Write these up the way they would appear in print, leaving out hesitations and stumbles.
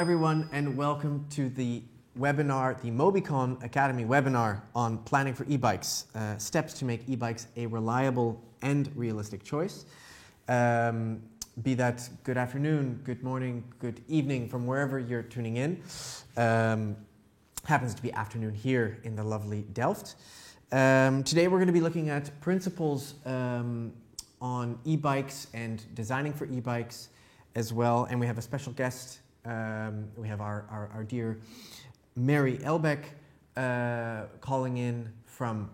everyone, and welcome to the webinar, the Mobicon Academy webinar on planning for e-bikes, steps to make e-bikes a reliable and realistic choice. Be that good afternoon, good morning, good evening from wherever you're tuning in. Happens to be afternoon here in the lovely Delft. Today we're going to be looking at principles on e-bikes and designing for e-bikes as well. And we have a special guest. We have our dear Mary Elbeck calling in from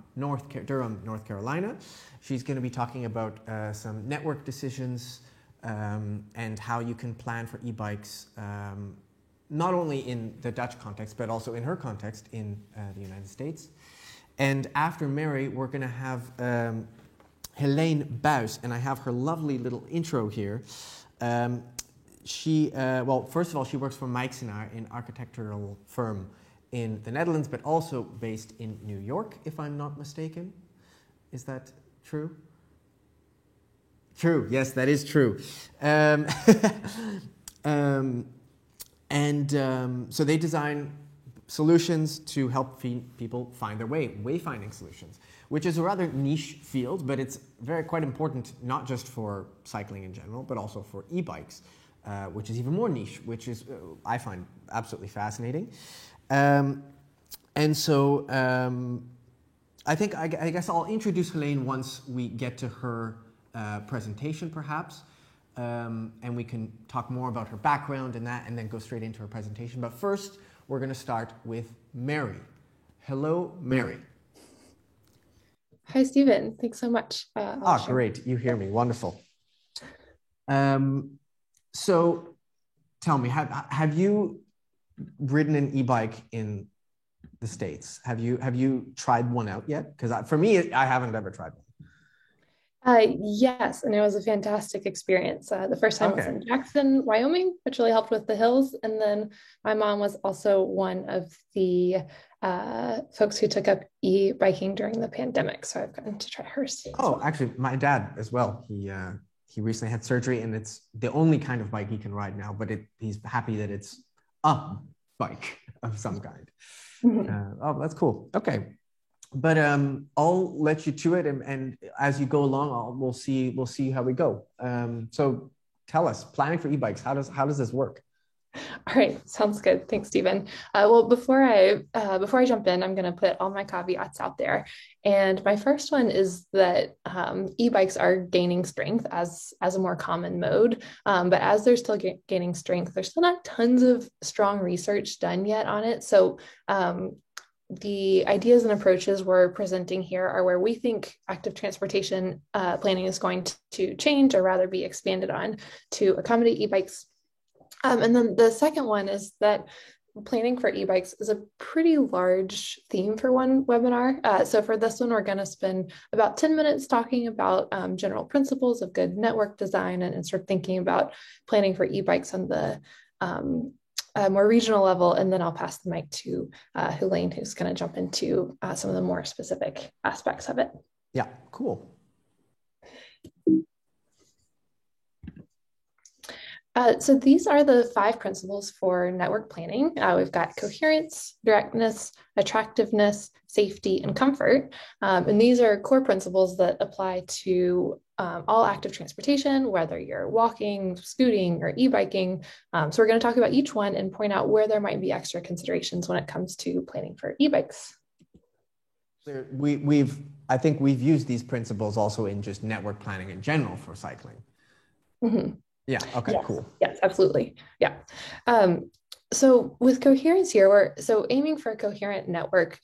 Durham, North Carolina. She's going to be talking about some network decisions and how you can plan for e-bikes, not only in the Dutch context, but also in her context in the United States. And after Mary, we're going to have Helene Buys, and I have her lovely little intro here. Well, first of all, she works for Meixenaar, an architectural firm in the Netherlands, but also based in New York, if I'm not mistaken. Is that true? True, yes, that is true. So they design solutions to help people find their way, wayfinding solutions, which is a rather niche field, but it's quite important, not just for cycling in general, but also for e-bikes, which is even more niche, which is, I find absolutely fascinating. I guess I'll introduce Helene once we get to her presentation, perhaps, and we can talk more about her background and that, and then go straight into her presentation. But first, we're going to start with Mary. Hello, Mary. Hi, Stephen. Thanks so much. Great. You hear me. Wonderful. So tell me, have you ridden an e-bike in the States? Have you tried one out yet? Because for me, I haven't ever tried one. Yes, and it was a fantastic experience. The first time I was in Jackson, Wyoming, which really helped with the hills. And then my mom was also one of the folks who took up e-biking during the pandemic. So I've gotten to try hers. Oh, actually, my dad as well. He recently had surgery, and it's the only kind of bike he can ride now, but he's happy that it's a bike of some kind. Mm-hmm. That's cool. Okay. But I'll let you to it, and as you go along, we'll see how we go. So tell us, planning for e-bikes, how does this work? All right, sounds good. Thanks, Stephen. Well, before I jump in, I'm going to put all my caveats out there. And my first one is that e-bikes are gaining strength as a more common mode. But as they're still gaining strength, there's still not tons of strong research done yet on it. So the ideas and approaches we're presenting here are where we think active transportation planning is going to change, or rather be expanded on to accommodate e-bikes. And then the second one is that planning for e-bikes is a pretty large theme for one webinar. So for this one, we're going to spend about 10 minutes talking about general principles of good network design and sort of thinking about planning for e-bikes on the more regional level. And then I'll pass the mic to Helene, who's going to jump into some of the more specific aspects of it. Yeah, cool. So these are the 5 principles for network planning. We've got coherence, directness, attractiveness, safety, and comfort. And these are core principles that apply to all active transportation, whether you're walking, scooting, or e-biking. So we're going to talk about each one and point out where there might be extra considerations when it comes to planning for e-bikes. So I think we've used these principles also in just network planning in general for cycling. Mm-hmm. Yeah. Okay. Yes. Cool. Yes, absolutely. Yeah. So with coherence here, aiming for a coherent network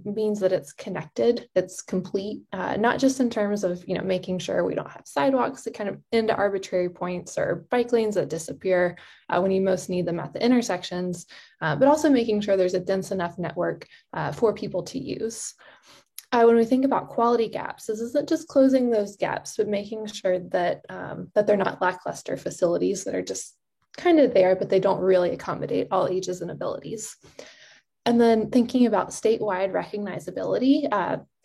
means that it's connected, it's complete, not just in terms of making sure we don't have sidewalks that kind of end at arbitrary points or bike lanes that disappear when you most need them at the intersections, but also making sure there's a dense enough network for people to use. When we think about quality gaps, this isn't just closing those gaps, but making sure that they're not lackluster facilities that are just kind of there, but they don't really accommodate all ages and abilities. And then thinking about statewide recognizability,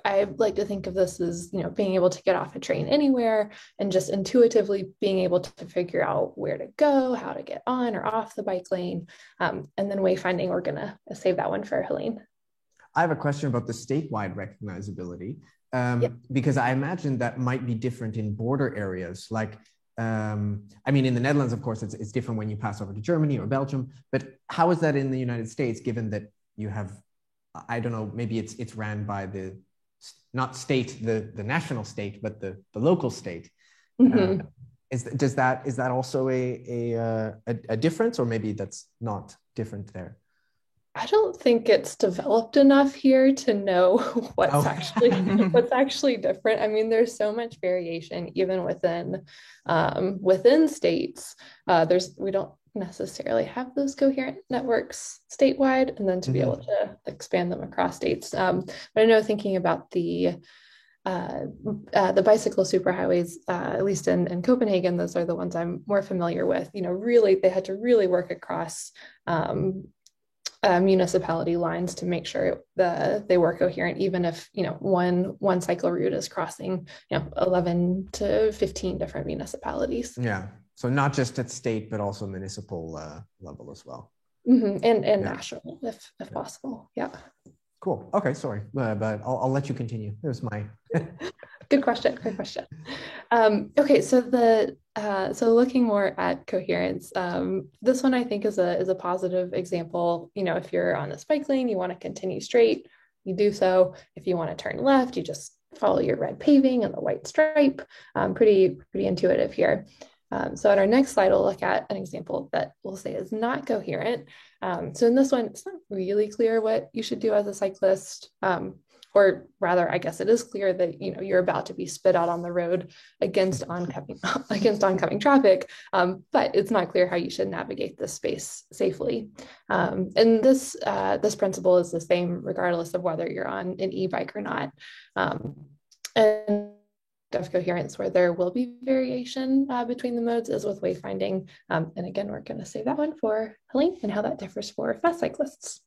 I like to think of this as, being able to get off a train anywhere and just intuitively being able to figure out where to go, how to get on or off the bike lane. And then wayfinding, we're going to save that one for Helene. I have a question about the statewide recognizability, Yep. because I imagine that might be different in border areas. Like, I mean, in the Netherlands, of course, it's different when you pass over to Germany or Belgium. But how is that in the United States, given that you have, I don't know, maybe it's ran by the, not state, the national state, but the local state. Mm-hmm. Is that also a difference, or maybe that's not different there? I don't think it's developed enough here to know Oh. what's actually different. I mean, there's so much variation even within states. We don't necessarily have those coherent networks statewide, and then to be able to expand them across states. But I know thinking about the bicycle superhighways, at least in Copenhagen, those are the ones I'm more familiar with. Really, they had to really work across municipality lines to make sure they were coherent, even if one cycle route is crossing 11 to 15 different municipalities. Yeah, so not just at state, but also municipal level as well. Mm-hmm. And national, if possible. Yeah. Cool. Okay, sorry, but I'll let you continue. It was my Good question. Good question. Okay, so looking more at coherence, this one I think is a positive example. If you're on a bike lane, you want to continue straight, you do so. If you want to turn left, you just follow your red paving and the white stripe. Pretty intuitive here. So on our next slide, we'll look at an example that we'll say is not coherent. So in this one, it's not really clear what you should do as a cyclist. Or rather, I guess it is clear that you're about to be spit out on the road against oncoming traffic, but it's not clear how you should navigate this space safely. And this principle is the same regardless of whether you're on an e-bike or not. And of coherence where there will be variation between the modes is with wayfinding. And again, we're going to save that one for Helene and how that differs for fast cyclists.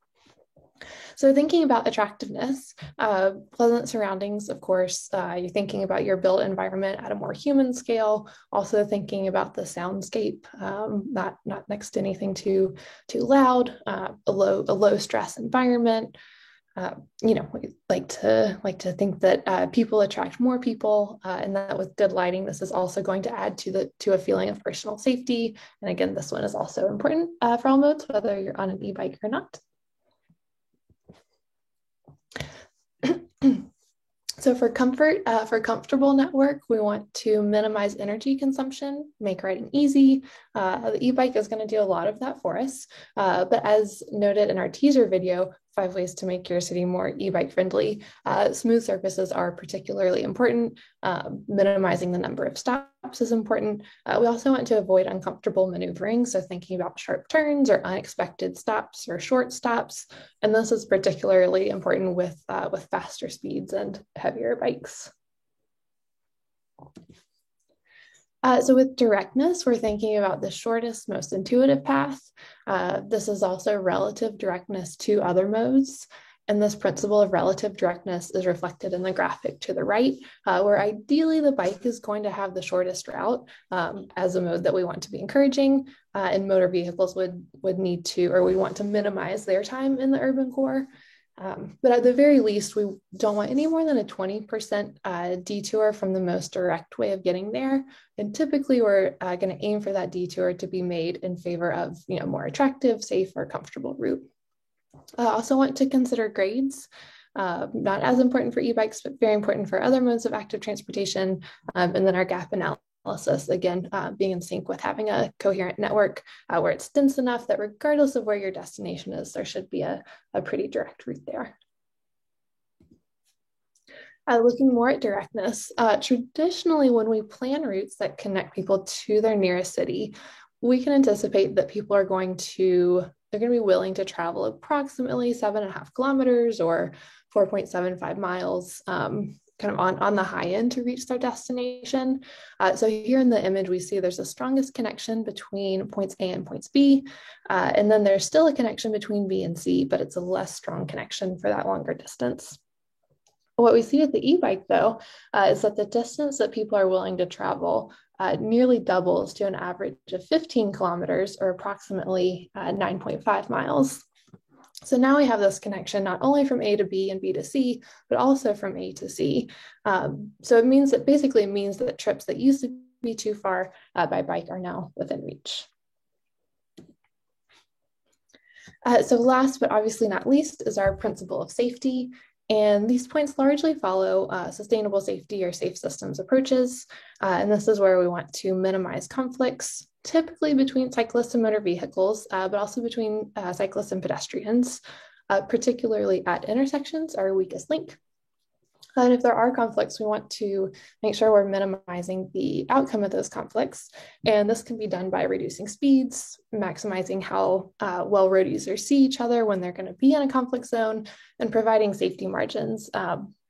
So thinking about attractiveness, pleasant surroundings, of course, you're thinking about your built environment at a more human scale, also thinking about the soundscape, not next to anything too loud, a low stress environment. We like to think that people attract more people, and that with good lighting, this is also going to add to a feeling of personal safety. And again, this one is also important for all modes, whether you're on an e-bike or not. So for comfortable network, we want to minimize energy consumption, make riding easy. The e-bike is going to do a lot of that for us. But as noted in our teaser video, 5 ways to make your city more e-bike friendly. Smooth surfaces are particularly important. Minimizing the number of stops is important. We also want to avoid uncomfortable maneuvering, so thinking about sharp turns or unexpected stops or short stops. And this is particularly important with faster speeds and heavier bikes. So with directness, we're thinking about the shortest, most intuitive path. This is also relative directness to other modes. And this principle of relative directness is reflected in the graphic to the right, where ideally the bike is going to have the shortest route as a mode that we want to be encouraging. And motor vehicles would need to, or we want to minimize their time in the urban core. But at the very least, we don't want any more than a 20% detour from the most direct way of getting there. And typically we're going to aim for that detour to be made in favor of more attractive, safe, or comfortable route. Also want to consider grades. Not as important for e-bikes, but very important for other modes of active transportation. And then our gap analysis, again, being in sync with having a coherent network where it's dense enough that regardless of where your destination is, there should be a pretty direct route there. Looking more at directness, traditionally when we plan routes that connect people to their nearest city, we can anticipate that people are going to be willing to travel approximately 7.5 kilometers or 4.75 miles, kind of on the high end to reach their destination. So here in the image, we see there's the strongest connection between points A and points B. And then there's still a connection between B and C, but it's a less strong connection for that longer distance. What we see with the e-bike, though, is that the distance that people are willing to travel nearly doubles to an average of 15 kilometers or approximately 9.5 miles. So now we have this connection not only from A to B and B to C, but also from A to C. So it means that basically it means that trips that used to be too far by bike are now within reach. So last but obviously not least is our principle of safety. And these points largely follow sustainable safety or safe systems approaches. And this is where we want to minimize conflicts, typically between cyclists and motor vehicles, but also between cyclists and pedestrians, particularly at intersections, our weakest link. And if there are conflicts, we want to make sure we're minimizing the outcome of those conflicts. And this can be done by reducing speeds, maximizing how well road users see each other when they're going to be in a conflict zone, and providing safety margins.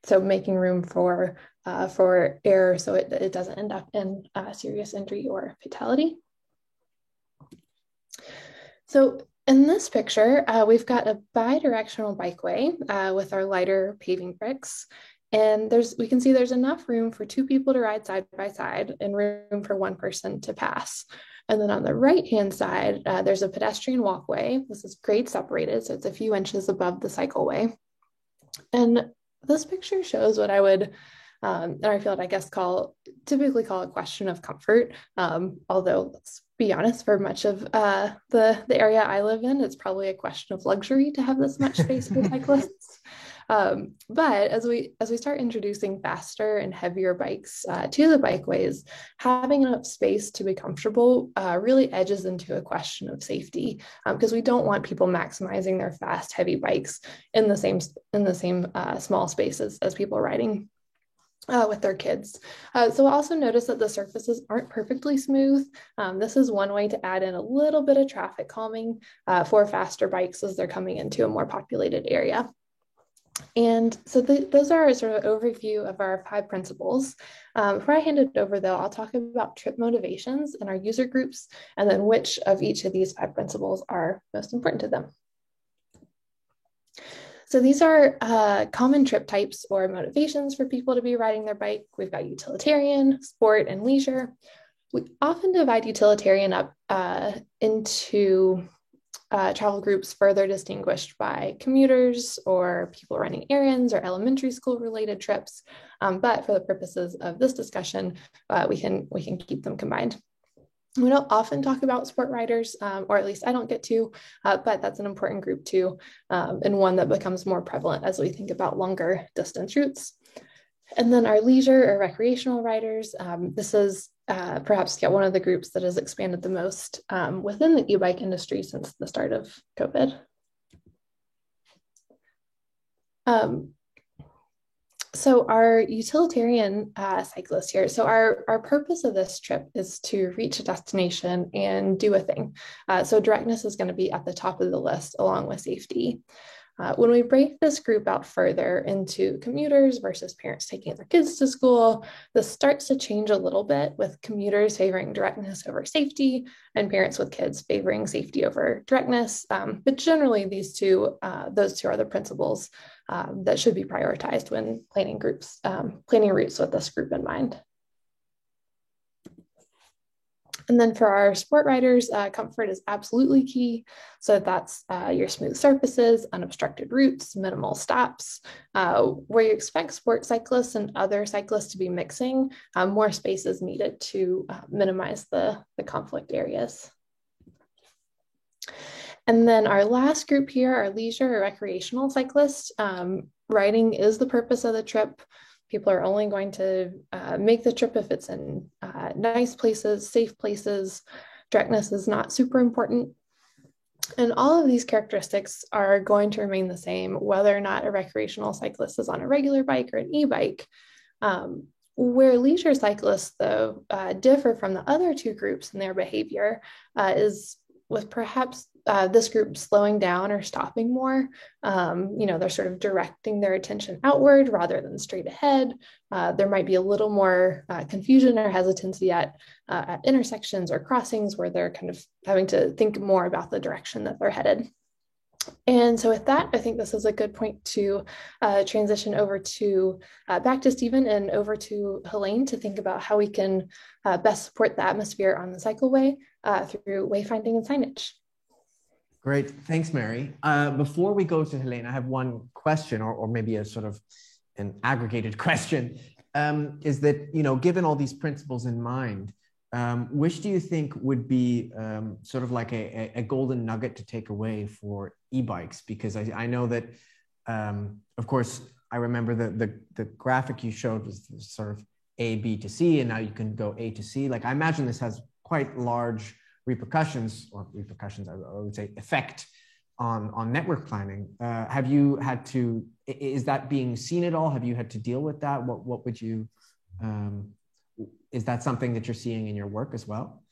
So making room for error so it doesn't end up in serious injury or fatality. So in this picture, we've got a bi-directional bikeway with our lighter paving bricks. And we can see there's enough room for two people to ride side by side and room for one person to pass. And then on the right-hand side, there's a pedestrian walkway. This is grade separated, so it's a few inches above the cycleway. And this picture shows what I would, in our field, I guess, typically call a question of comfort. Although, let's be honest, for much of the area I live in, it's probably a question of luxury to have this much space for cyclists. But as we start introducing faster and heavier bikes to the bikeways, having enough space to be comfortable really edges into a question of safety, because we don't want people maximizing their fast, heavy bikes in the same small spaces as people riding with their kids. So we'll also notice that the surfaces aren't perfectly smooth. This is one way to add in a little bit of traffic calming for faster bikes as they're coming into a more populated area. And so those are sort of an overview of our 5 principles. Before I hand it over, though, I'll talk about trip motivations and our user groups, and then which of each of these 5 principles are most important to them. So these are common trip types or motivations for people to be riding their bike. We've got utilitarian, sport, and leisure. We often divide utilitarian up into travel groups further distinguished by commuters or people running errands or elementary school related trips. But for the purposes of this discussion, we can keep them combined. We don't often talk about sport riders, or at least I don't get to, but that's an important group too, and one that becomes more prevalent as we think about longer distance routes. And then our leisure or recreational riders, this is perhaps one of the groups that has expanded the most within the e-bike industry since the start of COVID. So our utilitarian cyclists here, so our purpose of this trip is to reach a destination and do a thing. So directness is going to be at the top of the list along with safety. When we break this group out further into commuters versus parents taking their kids to school, this starts to change a little bit, with commuters favoring directness over safety and parents with kids favoring safety over directness. But generally, those two are the principles that should be prioritized when planning routes with this group in mind. And then for our sport riders, comfort is absolutely key. So that's your smooth surfaces, unobstructed routes, minimal stops. Where you expect sport cyclists and other cyclists to be mixing, more space is needed to minimize the conflict areas. And then our last group here, our leisure or recreational cyclists. Riding is the purpose of the trip. People are only going to make the trip if it's in nice places, safe places. Directness is not super important. And all of these characteristics are going to remain the same, whether or not a recreational cyclist is on a regular bike or an e-bike. Where leisure cyclists, though, differ from the other two groups in their behavior is with perhaps this group slowing down or stopping more. They're sort of directing their attention outward rather than straight ahead. There might be a little more confusion or hesitancy at intersections or crossings where they're kind of having to think more about the direction that they're headed. And so with that, I think this is a good point to transition over to back to Stephen and over to Helene to think about how we can best support the atmosphere on the cycleway through wayfinding and signage. Great. Thanks, Mary. Before we go to Helene, I have one question, or maybe a sort of an aggregated question, is that, given all these principles in mind, which do you think would be sort of like a golden nugget to take away for e-bikes? Because I know that, of course, I remember the graphic you showed was sort of A, B to C, and now you can go A to C. Like, I imagine this has quite large repercussions, I would say effect on network planning. Have you had to, is that being seen at all? Have you had to deal with that? What would you, is that something that you're seeing in your work as well?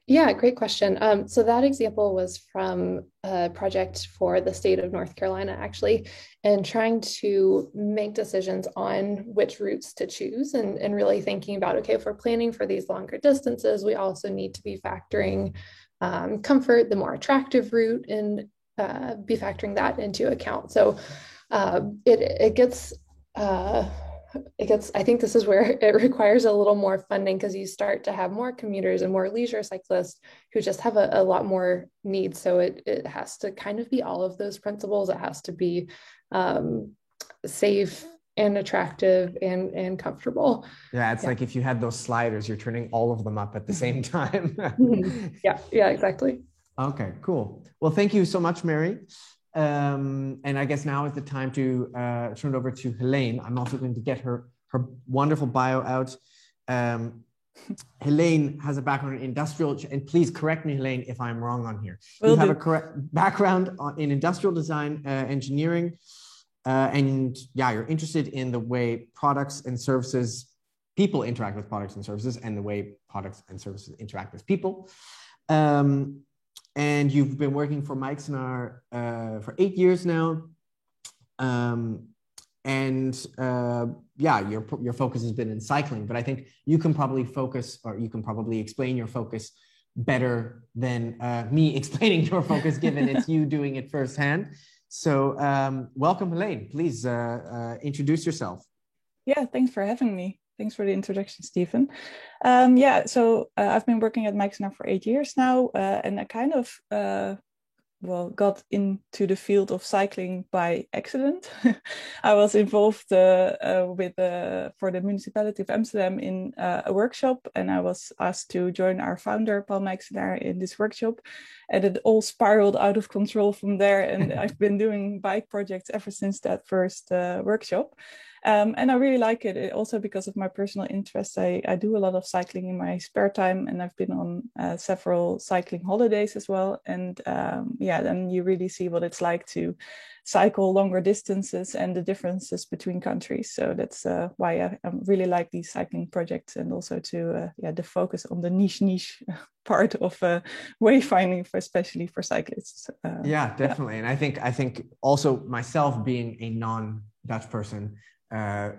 Yeah, great question. So that example was from a project for the state of North Carolina, actually, and trying to make decisions on which routes to choose and really thinking about, okay, if we're planning for these longer distances, we also need to be factoring comfort, the more attractive route, and be factoring that into account. So it gets I think this is where it requires a little more funding because you start to have more commuters and more leisure cyclists who just have a lot more needs. So it has to kind of be all of those principles. It has to be safe and attractive and comfortable. Yeah, it's like if you had those sliders, you're turning all of them up at the same time. Yeah, exactly. Okay, cool. Well, thank you so much, Mary. And I guess now is the time to turn it over to Helene. I'm also going to get her wonderful bio out. Helene has a background in industrial, and please correct me, Helene, if I'm wrong on here. You have a correct background in industrial design, engineering, and yeah, you're interested in the way products and services, people interact with products and services, and the way products and services interact with people. And you've been working for Meixner for 8 years now. Yeah, your focus has been in cycling, but I think you can probably focus, or you can probably explain your focus better than me explaining your focus, given it's you doing it firsthand. So welcome, Helene. Please introduce yourself. Yeah, thanks for having me. Thanks for the introduction, Stephen. So I've been working at Meixner for 8 years now, and I kind of got into the field of cycling by accident. I was involved for the municipality of Amsterdam in a workshop, and I was asked to join our founder, Paul Meixner, in this workshop. And it all spiraled out of control from there, and I've been doing bike projects ever since that first workshop. And I really like it. Also because of my personal interests. I do a lot of cycling in my spare time, and I've been on several cycling holidays as well. And then you really see what it's like to cycle longer distances and the differences between countries. So that's why I really like these cycling projects, and also to the focus on the niche part of wayfinding, especially for cyclists. Yeah, definitely. And I think also myself being a non-Dutch person,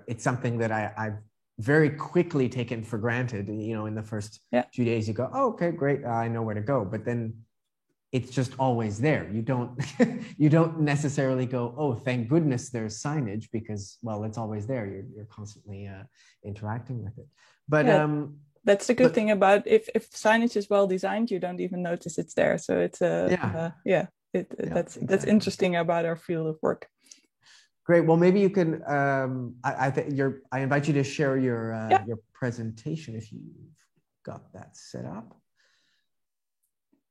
it's something that I've very quickly taken for granted. In the first few days, you go, oh, okay, great, I know where to go. But then it's just always there. You don't you don't necessarily go, oh, thank goodness there's signage, because, well, it's always there. You're constantly interacting with it. But that's the good thing about if signage is well designed, you don't even notice it's there. So it's that's interesting about our field of work. Great. Well, maybe you can. I invite you to share your presentation if you've got that set up.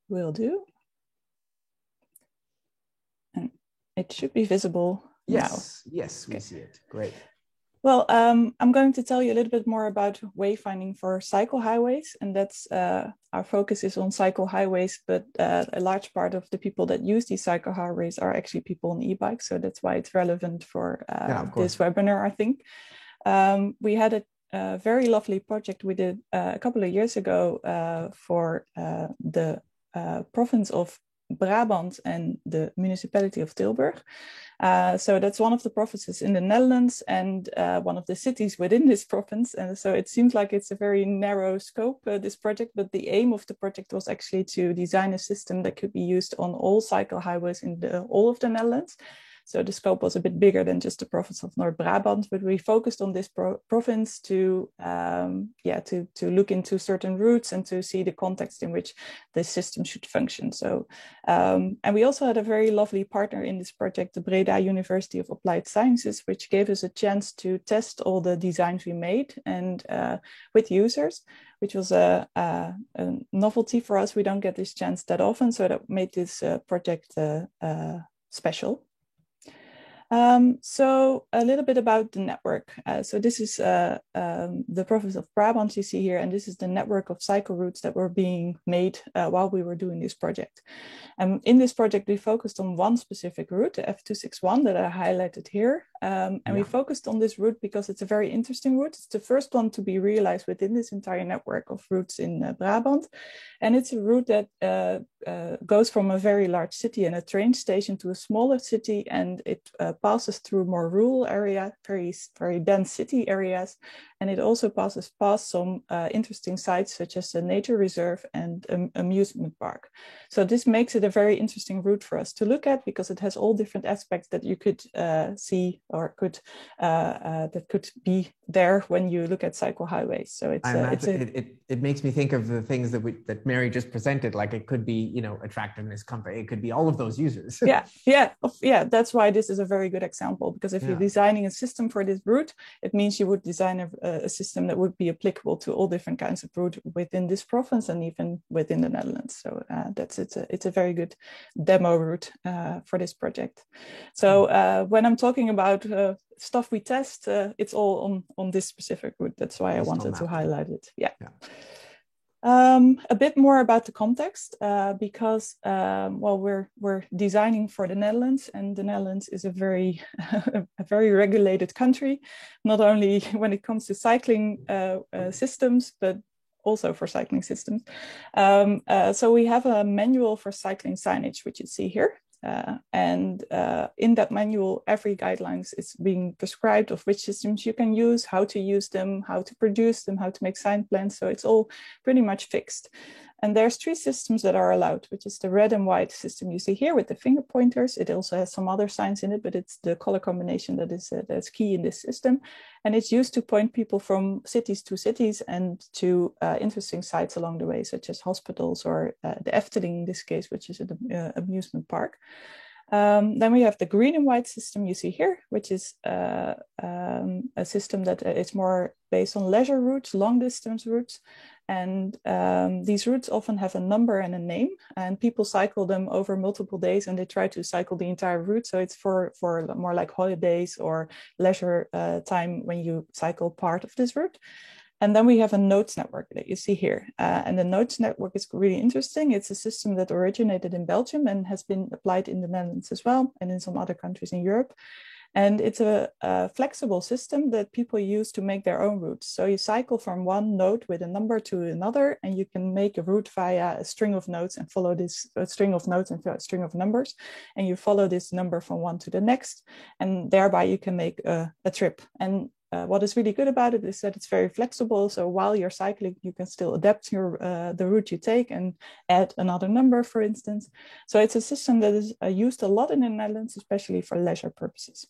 Will do. And it should be visible now. Yes, we see it. Great. Well, I'm going to tell you a little bit more about wayfinding for cycle highways, and that's our focus is on cycle highways, but a large part of the people that use these cycle highways are actually people on e-bikes, so that's why it's relevant for this webinar, I think. We had a very lovely project we did a couple of years ago for the province of Brabant and the municipality of Tilburg. So that's one of the provinces in the Netherlands and one of the cities within this province. And so it seems like it's a very narrow scope, this project, but the aim of the project was actually to design a system that could be used on all cycle highways in all of the Netherlands. So the scope was a bit bigger than just the province of North Brabant, but we focused on this province to look into certain routes and to see the context in which this system should function. So, and we also had a very lovely partner in this project, the Breda University of Applied Sciences, which gave us a chance to test all the designs we made and with users, which was a novelty for us. We don't get this chance that often, so that made this project special. So a little bit about the network. So this is the province of Brabant you see here, and this is the network of cycle routes that were being made while we were doing this project. And in this project, we focused on one specific route, the F261 that I highlighted here. We focused on this route because it's a very interesting route. It's the first one to be realized within this entire network of routes in Brabant. And it's a route that goes from a very large city and a train station to a smaller city, and it passes through more rural area, very dense city areas. And it also passes past some interesting sites such as the nature reserve and amusement park. So this makes it a very interesting route for us to look at because it has all different aspects that you could see or that could be there when you look at cycle highways. So it makes me think of the things that Mary just presented. Like it could be, attractiveness, comfort. It could be all of those users. yeah. That's why this is a very good example, because if you're designing a system for this route, it means you would design a system that would be applicable to all different kinds of route within this province and even within the Netherlands. So it's a very good demo route for this project. So when I'm talking about stuff we test, it's all on this specific route. That's why I wanted to highlight it. Yeah. A bit more about the context, because we're designing for the Netherlands, and the Netherlands is a very regulated country, not only when it comes to cycling systems, but also for cycling systems. So we have a manual for cycling signage, which you see here. In that manual, every guidelines is being prescribed of which systems you can use, how to use them, how to produce them, how to make sign plans. So it's all pretty much fixed. And there's 3 systems that are allowed, which is the red and white system you see here with the finger pointers. It also has some other signs in it, but it's the color combination that's key in this system. And it's used to point people from cities to cities and to interesting sites along the way, such as hospitals or the Efteling in this case, which is an amusement park. Then we have the green and white system you see here, which is a system that is more based on leisure routes, long distance routes. And these routes often have a number and a name, and people cycle them over multiple days, and they try to cycle the entire route. So it's for more like holidays or leisure time when you cycle part of this route. And then we have a nodes network that you see here. And the nodes network is really interesting. It's a system that originated in Belgium and has been applied in the Netherlands as well, and in some other countries in Europe. And it's a flexible system that people use to make their own routes. So you cycle from one node with a number to another, and you can make a route via a string of nodes and follow this string of nodes and a string of numbers. And you follow this number from one to the next, and thereby you can make a trip. And what is really good about it is that it's very flexible. So while you're cycling, you can still adapt the route you take and add another number, for instance. So it's a system that is used a lot in the Netherlands, especially for leisure purposes.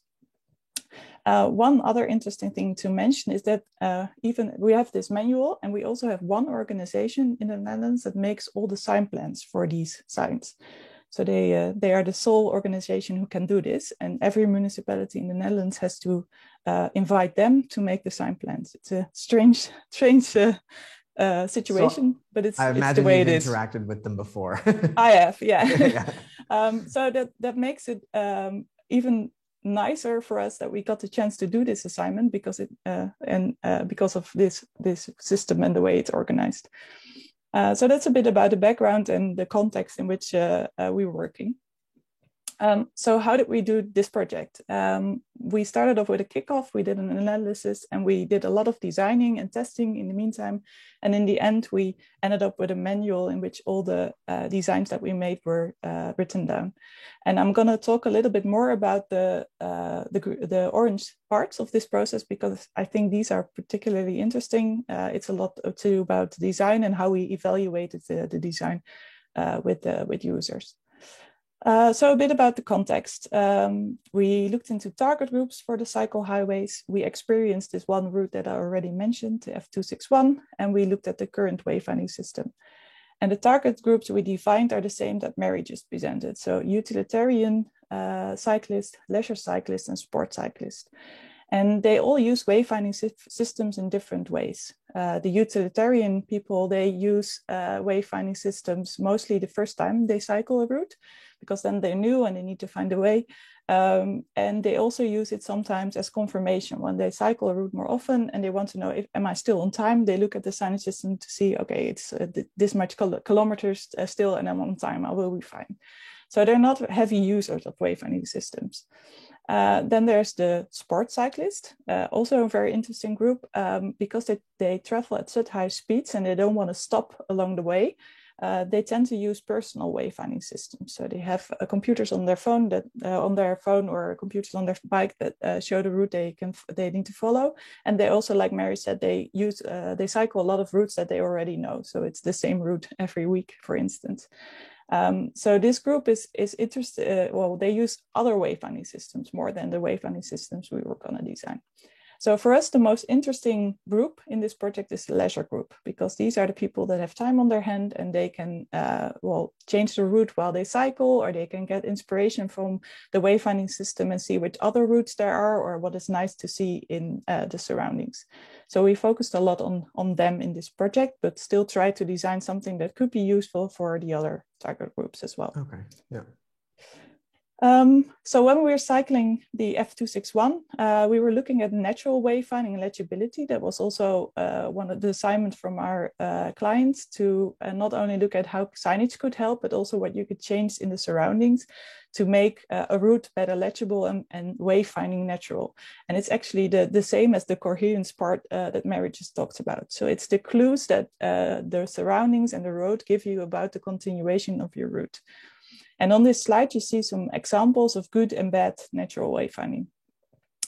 One other interesting thing to mention is that even we have this manual, and we also have one organization in the Netherlands that makes all the sign plans for these signs. So they are the sole organization who can do this, and every municipality in the Netherlands has to invite them to make the sign plans. It's a strange situation, but it's the way it is. I've interacted with them before. I have, yeah. So that makes it even nicer for us that we got the chance to do this assignment because because of this system and the way it's organized. So that's a bit about the background and the context in which we were working. So how did we do this project? We started off with a kickoff, we did an analysis, and we did a lot of designing and testing in the meantime. And in the end, we ended up with a manual in which all the designs that we made were written down. And I'm going to talk a little bit more about the orange parts of this process, because I think these are particularly interesting. It's a lot too about design and how we evaluated the design with users. So a bit about the context. We looked into target groups for the cycle highways. We experienced this one route that I already mentioned, the F261, and we looked at the current wayfinding system. And the target groups we defined are the same that Mary just presented. So utilitarian cyclist, leisure cyclist, and sport cyclist. And they all use wayfinding systems in different ways. The utilitarian people, they use wayfinding systems mostly the first time they cycle a route, because then they're new and they need to find a way. And they also use it sometimes as confirmation when they cycle a route more often and they want to know, am I still on time? They look at the signage system to see, okay, it's this much kilometers still and I'm on time, I will be fine. So they're not heavy users of wayfinding systems. Then there's the sport cyclist, also a very interesting group, because they travel at such high speeds and they don't want to stop along the way. They tend to use personal wayfinding systems. So they have computers on their phone or computers on their bike that show the route they need to follow. And they also, like Mary said, they cycle a lot of routes that they already know. So it's the same route every week, for instance. So this group is interested. They use other wayfinding systems more than the wayfinding systems we were going to design. So for us, the most interesting group in this project is the leisure group, because these are the people that have time on their hand and they can change the route while they cycle, or they can get inspiration from the wayfinding system and see which other routes there are or what is nice to see in the surroundings. So we focused a lot on them in this project, but still try to design something that could be useful for the other target groups as well. Okay, yeah. So when we were cycling the F261, we were looking at natural wayfinding and legibility. That was also one of the assignments from our clients, to not only look at how signage could help, but also what you could change in the surroundings to make a route better legible and wayfinding natural. And it's actually the same as the coherence part that Mary just talked about. So it's the clues that the surroundings and the road give you about the continuation of your route. And on this slide, you see some examples of good and bad natural wayfinding.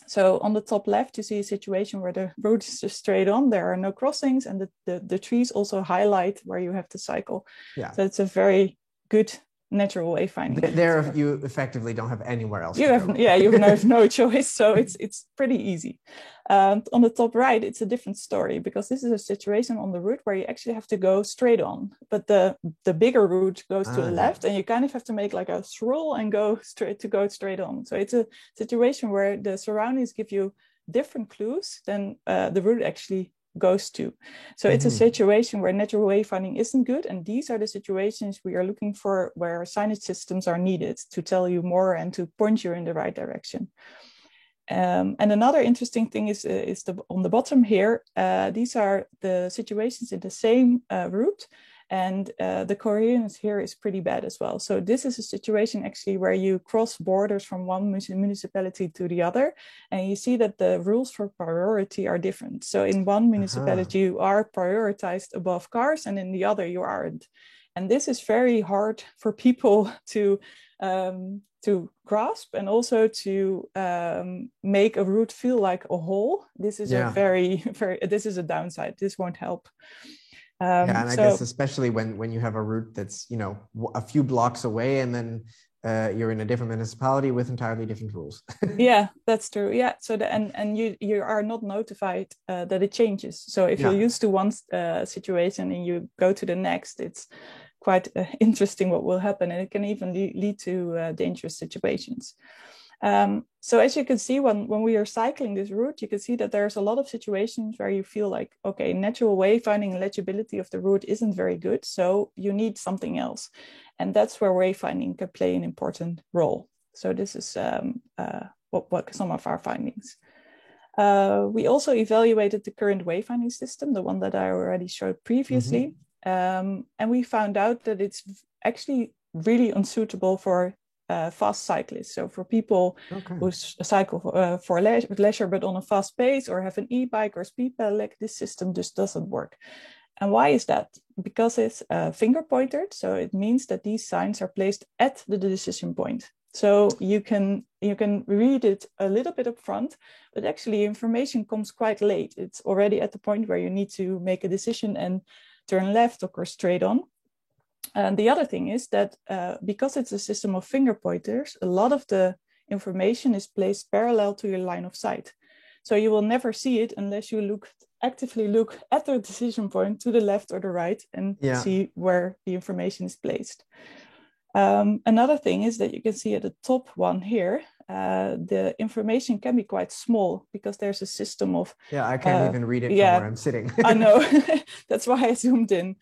So on the top left, you see a situation where the road is just straight on. There are no crossings, and the trees also highlight where you have to cycle. Yeah. So it's a very good natural wayfinding. There, you effectively don't have anywhere else. You have no choice, so it's pretty easy. On the top right, it's a different story, because this is a situation on the route where you actually have to go straight on, but the bigger route goes to the left, and you kind of have to make like a swirl and go straight on. So it's a situation where the surroundings give you different clues than the route actually goes to. So it's a situation where natural wayfinding isn't good, and these are the situations we are looking for where signage systems are needed to tell you more and to point you in the right direction. And another interesting thing is on the bottom here, these are the situations in the same route, and the coherence here is pretty bad as well. So this is a situation actually where you cross borders from one municipality to the other, and you see that the rules for priority are different. So in one municipality, you are prioritized above cars, and in the other, you aren't. And this is very hard for people to grasp, and also to make a route feel like a whole. This is a this is a downside. This won't help. And I guess especially when you have a route that's, you know, a few blocks away, and then you're in a different municipality with entirely different rules. Yeah, that's true. Yeah, so and you are not notified that it changes. So if you're used to one situation and you go to the next, it's quite interesting what will happen, and it can even lead to dangerous situations. So as you can see, when we are cycling this route, you can see that there's a lot of situations where you feel like, okay, natural wayfinding and legibility of the route isn't very good, so you need something else. And that's where wayfinding can play an important role. So this is what some of our findings. We also evaluated the current wayfinding system, the one that I already showed previously. And we found out that it's actually really unsuitable for fast cyclists. So for people who cycle for leisure, but on a fast pace, or have an e-bike or speed pedelec, this system just doesn't work. And why is that? Because it's finger pointed. So it means that these signs are placed at the decision point. So you can read it a little bit up front, but actually information comes quite late. It's already at the point where you need to make a decision and turn left or go straight on. And the other thing is that because it's a system of finger pointers, a lot of the information is placed parallel to your line of sight. So you will never see it unless you actively look at the decision point to the left or the right and see where the information is placed. Another thing is that you can see at the top one here, the information can be quite small because there's a system of... Yeah, I can't even read it from where I'm sitting. I know, that's why I zoomed in.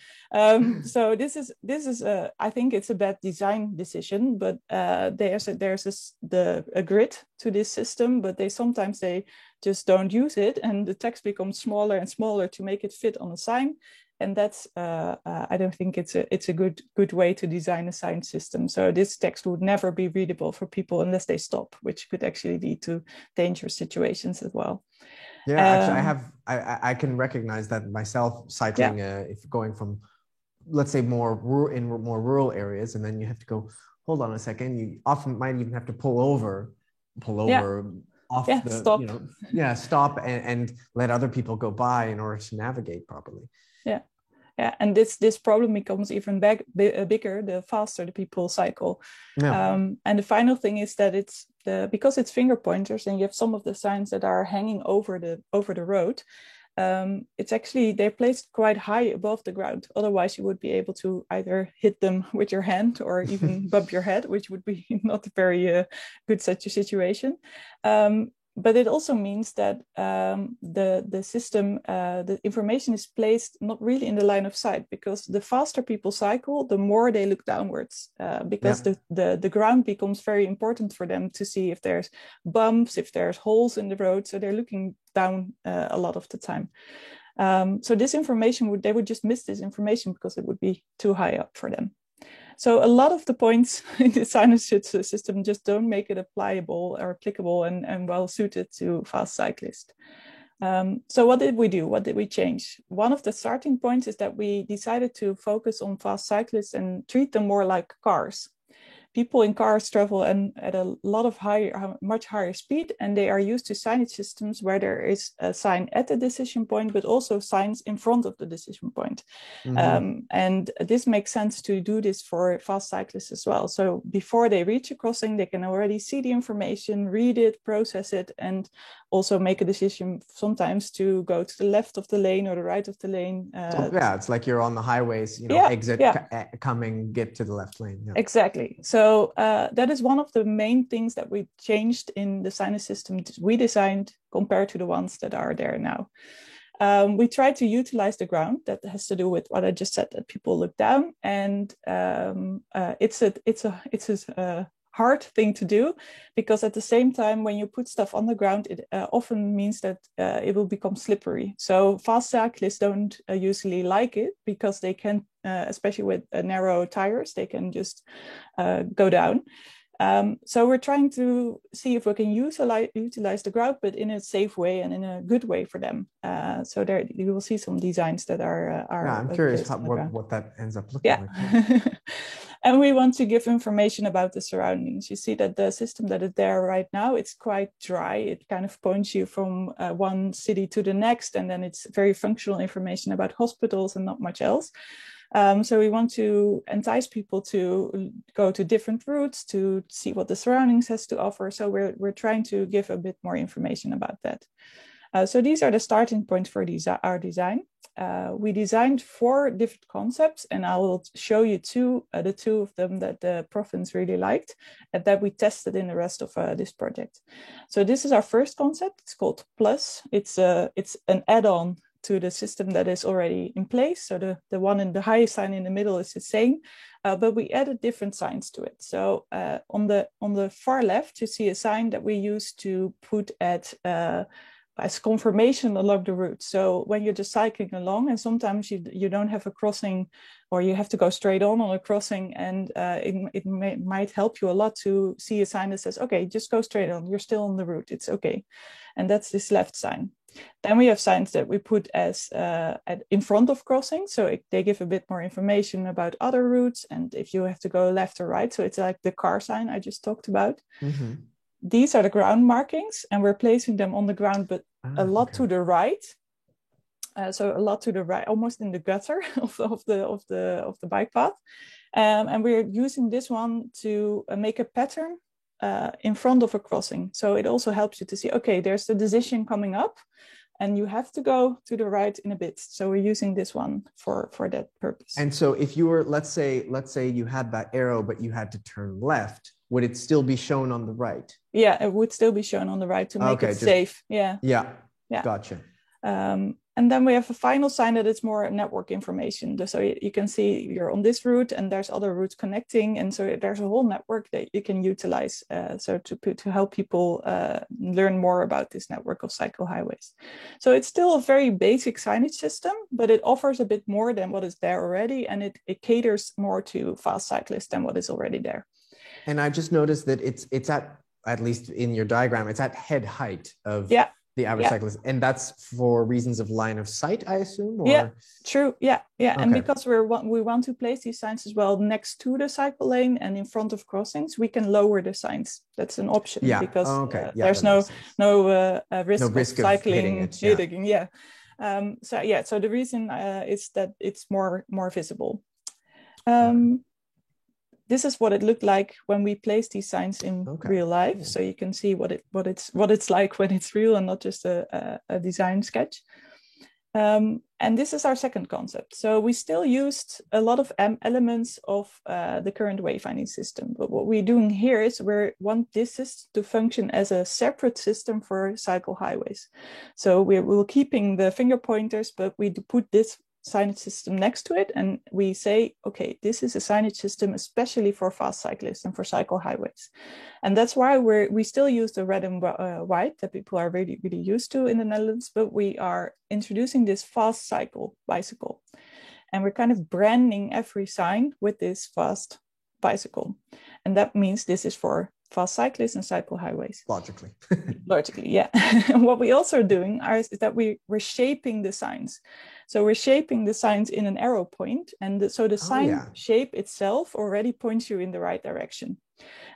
So this is I think it's a bad design decision, but there's a grid to this system, but sometimes they just don't use it, and the text becomes smaller and smaller to make it fit on a sign. And that's I don't think it's a good way to design a sign system. So this text would never be readable for people unless they stop, which could actually lead to dangerous situations as well. Yeah, actually, I can recognize that myself cycling. If going from, let's say, more rural areas, and then you have to go, hold on a second. You often might even have to pull over off stop. Stop and let other people go by in order to navigate properly. Yeah, and this problem becomes even bigger the faster the people cycle. And the final thing is that because it's finger pointers and you have some of the signs that are hanging over the road. It's actually, they're placed quite high above the ground. Otherwise, you would be able to either hit them with your hand or even bump your head, which would be not a very good such a situation. But it also means that the system, the information is placed not really in the line of sight, because the faster people cycle, the more they look downwards, because the ground becomes very important for them to see if there's bumps, if there's holes in the road. So they're looking down a lot of the time. So this information, they would just miss this information because it would be too high up for them. So a lot of the points in the signage system just don't make it applicable and well suited to fast cyclists. So what did we do? What did we change? One of the starting points is that we decided to focus on fast cyclists and treat them more like cars. People in cars travel at a lot of much higher speed, and they are used to signage systems where there is a sign at the decision point, but also signs in front of the decision point. Mm-hmm. And this makes sense to do this for fast cyclists as well. So before they reach a crossing, they can already see the information, read it, process it, and also make a decision sometimes to go to the left of the lane or the right of the lane. It's like you're on the highways, exit, coming, get to the left lane. Yeah. Exactly. So that is one of the main things that we changed in the signage system we designed compared to the ones that are there now. We try to utilize the ground. That has to do with what I just said, that people look down, and it's a hard thing to do, because at the same time, when you put stuff on the ground, it often means that it will become slippery. So fast cyclists don't usually like it, because they can, especially with narrow tires, they can just go down. So we're trying to see if we can utilize the ground, but in a safe way and in a good way for them. So there you will see some designs that are I'm curious what that ends up looking like. And we want to give information about the surroundings. You see that the system that is there right now, it's quite dry. It kind of points you from one city to the next, and then it's very functional information about hospitals and not much else. So we want to entice people to go to different routes to see what the surroundings has to offer. So we're trying to give a bit more information about that. So these are the starting points for our design. We designed 4 different concepts, and I will show you the two of them that the province really liked and that we tested in the rest of this project. So this is our first concept. It's called Plus. It's an add-on to the system that is already in place. So the one in the highest sign in the middle is the same, but we added different signs to it. So on the far left, you see a sign that we used to put at as confirmation along the route. So when you're just cycling along, and sometimes you don't have a crossing, or you have to go straight on a crossing, and it might help you a lot to see a sign that says, okay, just go straight on, you're still on the route, it's okay. And that's this left sign. Then we have signs that we put as in front of crossing, so they give a bit more information about other routes and if you have to go left or right. So it's like the car sign I just talked about. Mm-hmm. These are the ground markings, and we're placing them on the ground, but a lot to the right. So a lot to the right, almost in the gutter of the bike path. And we're using this one to make a pattern in front of a crossing. So it also helps you to see, okay, there's the decision coming up, and you have to go to the right in a bit. So we're using this one for that purpose. And so if you were, let's say you had that arrow, but you had to turn left, would it still be shown on the right? Yeah, it would still be shown on the right to make it safe. Yeah. Gotcha. And then we have a final sign that it's more network information. So you can see you're on this route and there's other routes connecting. And so there's a whole network that you can utilize to help people learn more about this network of cycle highways. So it's still a very basic signage system, but it offers a bit more than what is there already. And it caters more to fast cyclists than what is already there. And I just noticed that it's at least in your diagram, it's at head height of the average cyclist, and that's for reasons of line of sight, I assume? Or? Yeah, true. Yeah. Okay. And because we want to place these signs as well next to the cycle lane and in front of crossings, we can lower the signs. That's an option because there's no risk of cycling hitting it. So the reason is that it's more visible. This is what it looked like when we place these signs in real life. So you can see what it's like when it's real and not just a design sketch. And this is our second concept. So we still used a lot of elements of the current wayfinding system. But what we're doing here is we want this system to function as a separate system for cycle highways. So we're keeping the finger pointers, but we put this signage system next to it, and we say, okay, this is a signage system especially for fast cyclists and for cycle highways. And that's why we still use the red and white that people are really used to in the Netherlands, but we are introducing this fast cycle bicycle, and we're kind of branding every sign with this fast bicycle, and that means this is for fast cyclists and cycle highways. Logically, yeah. And what we also are doing is that we're shaping the signs. So we're shaping the signs in an arrow point. And so the sign shape itself already points you in the right direction.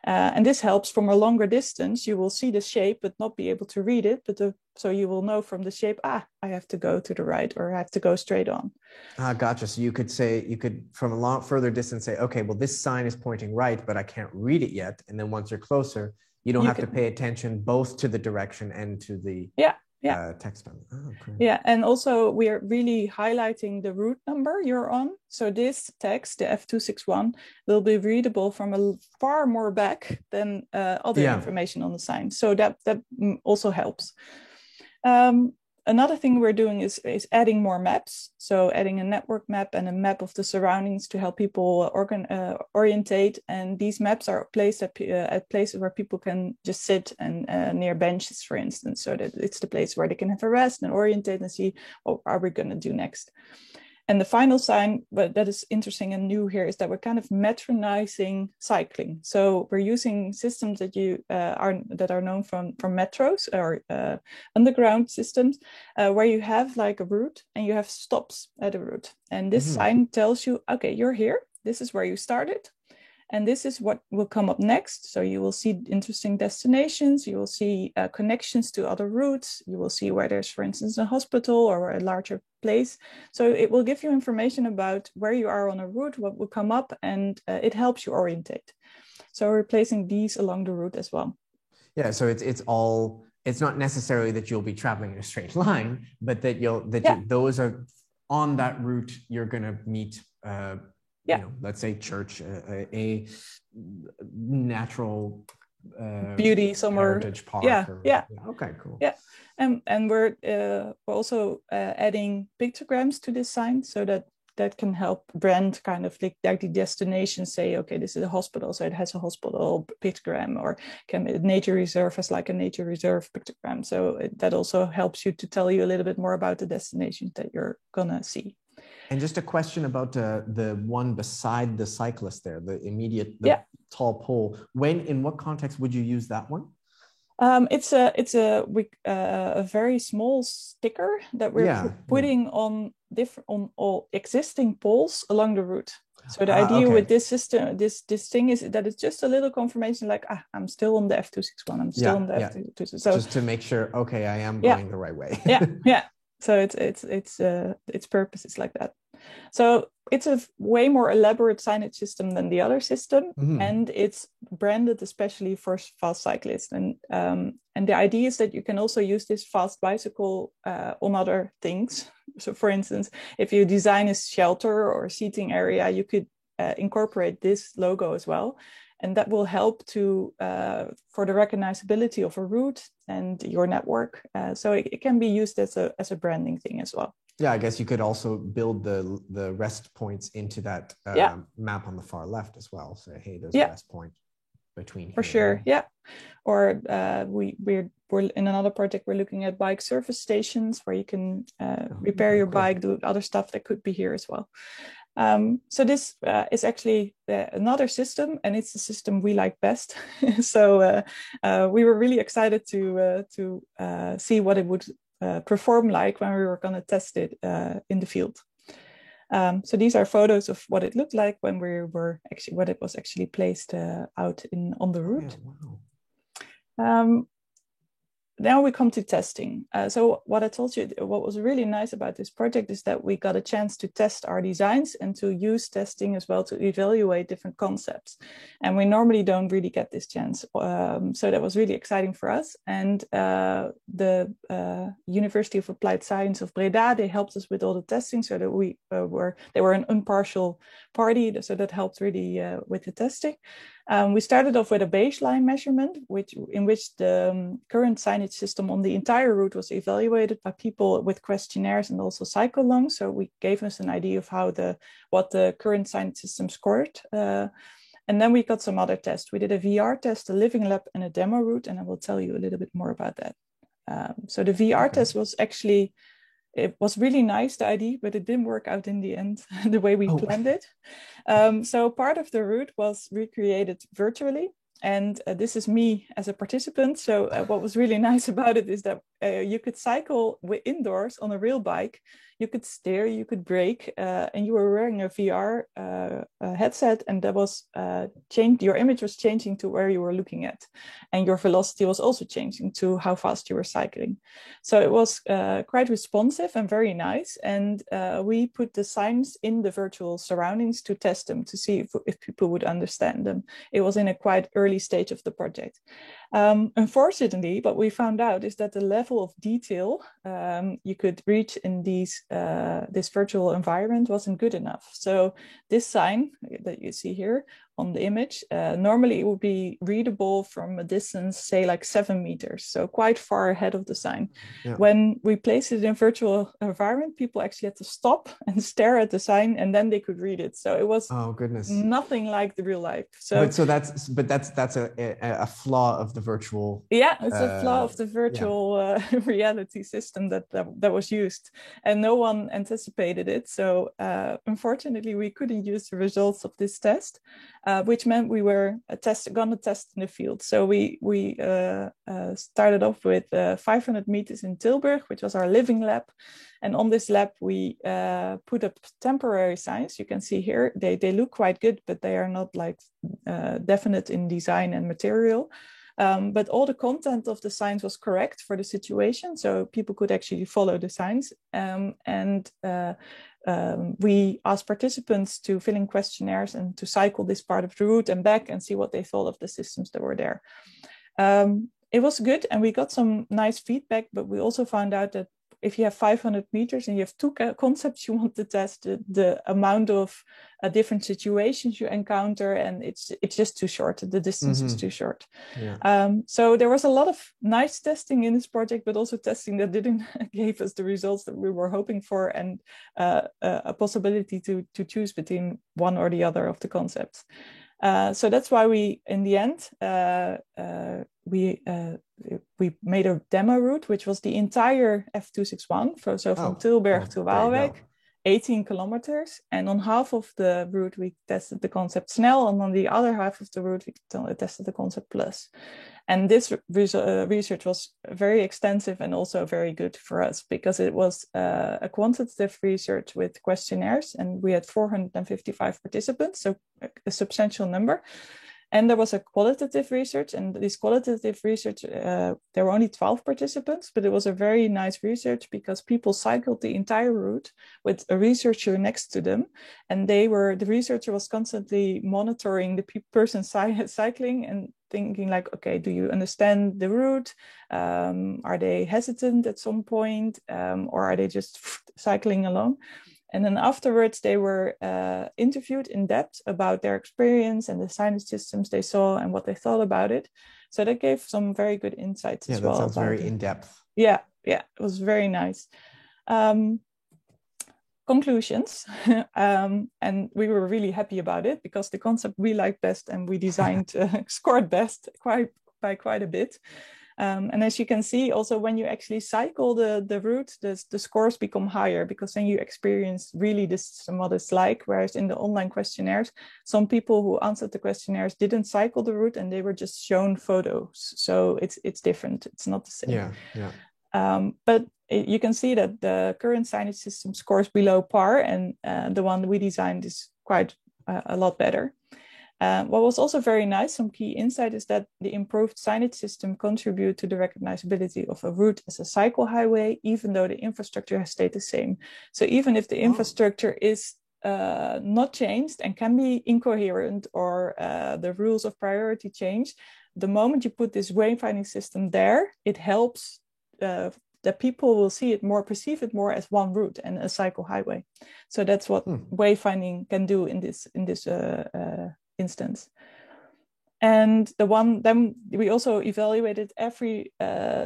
And this helps from a longer distance. You will see the shape, but not be able to read it. So you will know from the shape, I have to go to the right, or I have to go straight on. Gotcha. So you could from a long further distance say, okay, well, this sign is pointing right, but I can't read it yet. And then once you're closer, you don't have to pay attention both to the direction and to the text panel. Yeah, and also we are really highlighting the route number you're on. So this text, the F261, will be readable from a far more back than other information on the sign. So that also helps. Another thing we're doing is adding more maps. So adding a network map and a map of the surroundings to help people orientate. And these maps are placed at places where people can just sit and near benches, for instance, so that it's the place where they can have a rest and orientate and see what are we going to do next. And the final sign, but that is interesting and new here, is that we're kind of metronizing cycling. So we're using systems that are known from metros or underground systems, where you have like a route and you have stops at a route. And this sign tells you, okay, you're here. This is where you started. And this is what will come up next. So you will see interesting destinations. You will see connections to other routes. You will see where there's, for instance, a hospital or a larger place. So it will give you information about where you are on a route, what will come up, and it helps you orientate. So we're placing these along the route as well. Yeah, so it's not necessarily that you'll be traveling in a straight line, but that those are on that route you're going to meet let's say church, a natural beauty somewhere, heritage park. Okay, cool. Yeah, and we're also adding pictograms to this sign so that that can help brand kind of like the destination, say, okay, this is a hospital, so it has a hospital pictogram, or a nature reserve has like a nature reserve pictogram. So that also helps you to tell you a little bit more about the destination that you're gonna see. And just a question about the one beside the cyclist there, the immediate, tall pole. In what context would you use that one? It's a very small sticker that we're putting on all existing poles along the route. So the idea with this system, this thing, is that it's just a little confirmation, like I'm still on the F261. I'm still on the F261. So just to make sure, okay, I am going the right way. yeah. So its purpose is like that. So it's a way more elaborate signage system than the other system, and it's branded especially for fast cyclists. And the idea is that you can also use this fast bicycle on other things. So, for instance, if you design a shelter or seating area, you could incorporate this logo as well, and that will help to for the recognizability of a route and your network. So it can be used as a branding thing as well. Yeah, I guess you could also build the rest points into that map on the far left as well. So hey, there's a rest point between. For sure, yeah. Or we're in another project, we're looking at bike service stations where you can repair your bike, do other stuff that could be here as well. So this is actually another system, and it's the system we like best. So we were really excited to see what it would perform like when we were going to test it in the field. So these are photos of what it looked like when we were when it was actually placed out on the route. Wow. Now we come to testing. So what I told you, what was really nice about this project is that we got a chance to test our designs and to use testing as well to evaluate different concepts. And we normally don't really get this chance. So that was really exciting for us. And the University of Applied Science of Breda, they helped us with all the testing so that they were an impartial party. So that helped really with the testing. We started off with a baseline measurement, in which the current signage system on the entire route was evaluated by people with questionnaires and also cycle-alongs. So we gave us an idea of what the current signage system scored. And then we got some other tests. We did a VR test, a living lab, and a demo route, and I will tell you a little bit more about that. So the VR test was actually, it was really nice, the idea, but it didn't work out in the end the way we planned it. So part of the route was recreated virtually. And this is me as a participant. So what was really nice about it is that you could cycle indoors on a real bike. You could steer, you could brake, and you were wearing a VR headset, and that was changed. Your image was changing to where you were looking at, and your velocity was also changing to how fast you were cycling. So it was quite responsive and very nice. And we put the signs in the virtual surroundings to test them, to see if people would understand them. It was in a quite early stage of the project. Unfortunately, what we found out is that the level of detail you could reach in this virtual environment wasn't good enough. So this sign that you see here on the image, normally it would be readable from a distance, say like 7 meters, so quite far ahead of the sign. Yeah. When we placed it in virtual environment, people actually had to stop and stare at the sign, and then they could read it. So it was nothing like the real life. So that's a flaw of the virtual. Yeah, it's a flaw of the virtual reality system that was used, and no one anticipated it. So unfortunately, we couldn't use the results of this test. Which meant we were gonna test in the field. So we started off with 500 meters in Tilburg, which was our living lab. And on this lab, we put up temporary signs. You can see here, they look quite good, but they are not like definite in design and material. But all the content of the signs was correct for the situation. So people could actually follow the signs. We asked participants to fill in questionnaires and to cycle this part of the route and back and see what they thought of the systems that were there. It was good, and we got some nice feedback, but we also found out that if you have 500 meters and you have two concepts you want to test, the amount of different situations you encounter, and it's just too short. The distance is too short. Yeah. So there was a lot of nice testing in this project, but also testing that didn't give us the results that we were hoping for, and a possibility to choose between one or the other of the concepts. So that's why we, in the end, we made a demo route, which was the entire F261, so from Tilburg to Waalwijk, 18 kilometers. And on half of the route, we tested the concept Snel, and on the other half of the route, we tested the concept Plus. And this research was very extensive and also very good for us, because it was a quantitative research with questionnaires, and we had 455 participants, so a substantial number. And there was a qualitative research, and this qualitative research, there were only 12 participants, but it was a very nice research because people cycled the entire route with a researcher next to them. And the researcher was constantly monitoring the person cycling and thinking like, okay, do you understand the route? Are they hesitant at some point? Or are they just cycling along? And then afterwards, they were interviewed in depth about their experience and the signage systems they saw and what they thought about it. So that gave some very good insights as well. Yeah, that sounds very in-depth. Yeah, it was very nice. Conclusions. And we were really happy about it because the concept we liked best and we designed scored best by quite a bit. And as you can see, also when you actually cycle the route, the scores become higher, because then you experience really what it's like. Whereas in the online questionnaires, some people who answered the questionnaires didn't cycle the route and they were just shown photos. So it's different. It's not the same. Yeah. But you can see that the current signage system scores below par, and the one we designed is quite a lot better. What was also very nice, some key insight, is that the improved signage system contribute to the recognizability of a route as a cycle highway, even though the infrastructure has stayed the same. So even if the infrastructure is not changed and can be incoherent, or the rules of priority change, the moment you put this wayfinding system there, it helps that people will see it more, perceive it more as one route and a cycle highway. So that's what wayfinding can do in this instance. And then we also evaluated every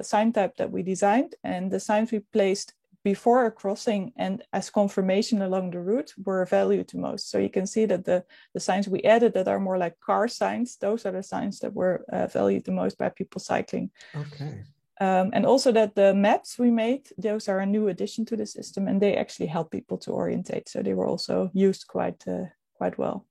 sign type that we designed, and the signs we placed before a crossing and as confirmation along the route were valued the most. So you can see that the signs we added that are more like car signs, those are the signs that were valued the most by people cycling. Okay. And also that the maps we made, those are a new addition to the system, and they actually help people to orientate. So they were also used quite well.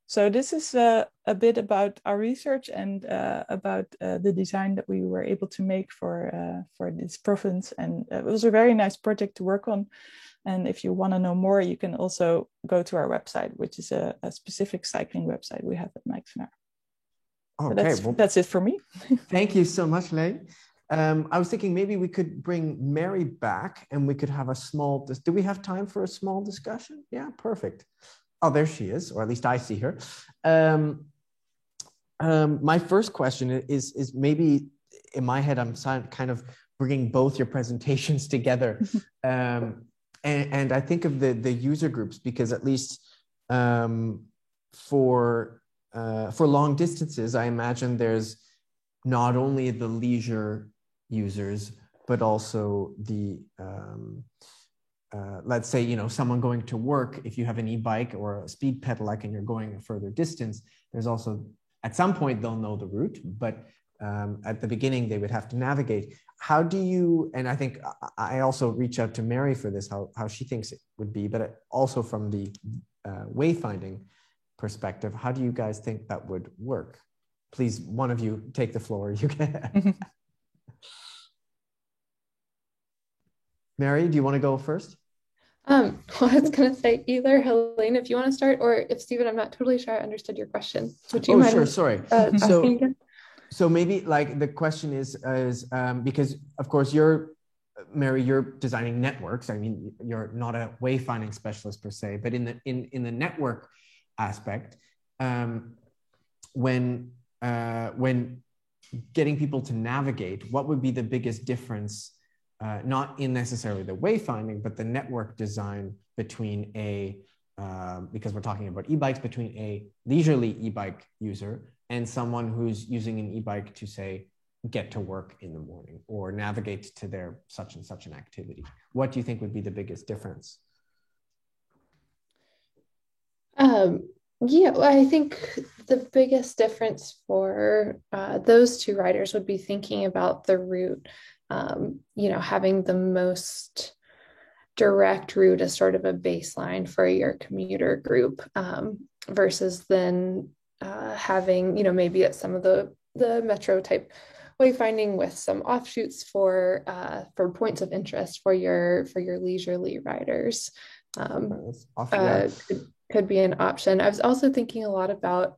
So this is a bit about our research and about the design that we were able to make for this province. And it was a very nice project to work on. And if you want to know more, you can also go to our website, which is a specific cycling website we have at Mike's. Okay, so that's it for me. Thank you so much, Lei. I was thinking maybe we could bring Mary back and we could have a small, do we have time for a small discussion? Yeah, perfect. Oh, there she is, or at least I see her. My first question is maybe in my head, I'm kind of bringing both your presentations together. And I think of the user groups, because at least for long distances, I imagine there's not only the leisure users, but also the, let's say, someone going to work. If you have an e-bike or a speed pedelec and you're going a further distance, there's also, at some point, they'll know the route, but at the beginning, they would have to navigate. How do you, and I think I also reach out to Mary for this, how she thinks it would be, but also from the wayfinding perspective, how do you guys think that would work? Please, one of you take the floor. You can. Mary, do you want to go first? Well, I was going to say either Helene, if you want to start, or if Stephen, I'm not totally sure I understood your question. Would you mind? Sure, sorry. Asking again? So maybe like the question is because of course Mary, you're designing networks. I mean, you're not a wayfinding specialist per se, but in the network aspect, when getting people to navigate, what would be the biggest difference not in necessarily the wayfinding, but the network design between because we're talking about e-bikes, between a leisurely e-bike user and someone who's using an e-bike to, say, get to work in the morning or navigate to their such and such an activity. What do you think would be the biggest difference? Yeah, well, I think the biggest difference for those two riders would be thinking about the route, having the most direct route as sort of a baseline for your commuter group, versus then having, maybe at some of the metro type wayfinding with some offshoots for points of interest for your leisurely riders. Could be an option. I was also thinking a lot about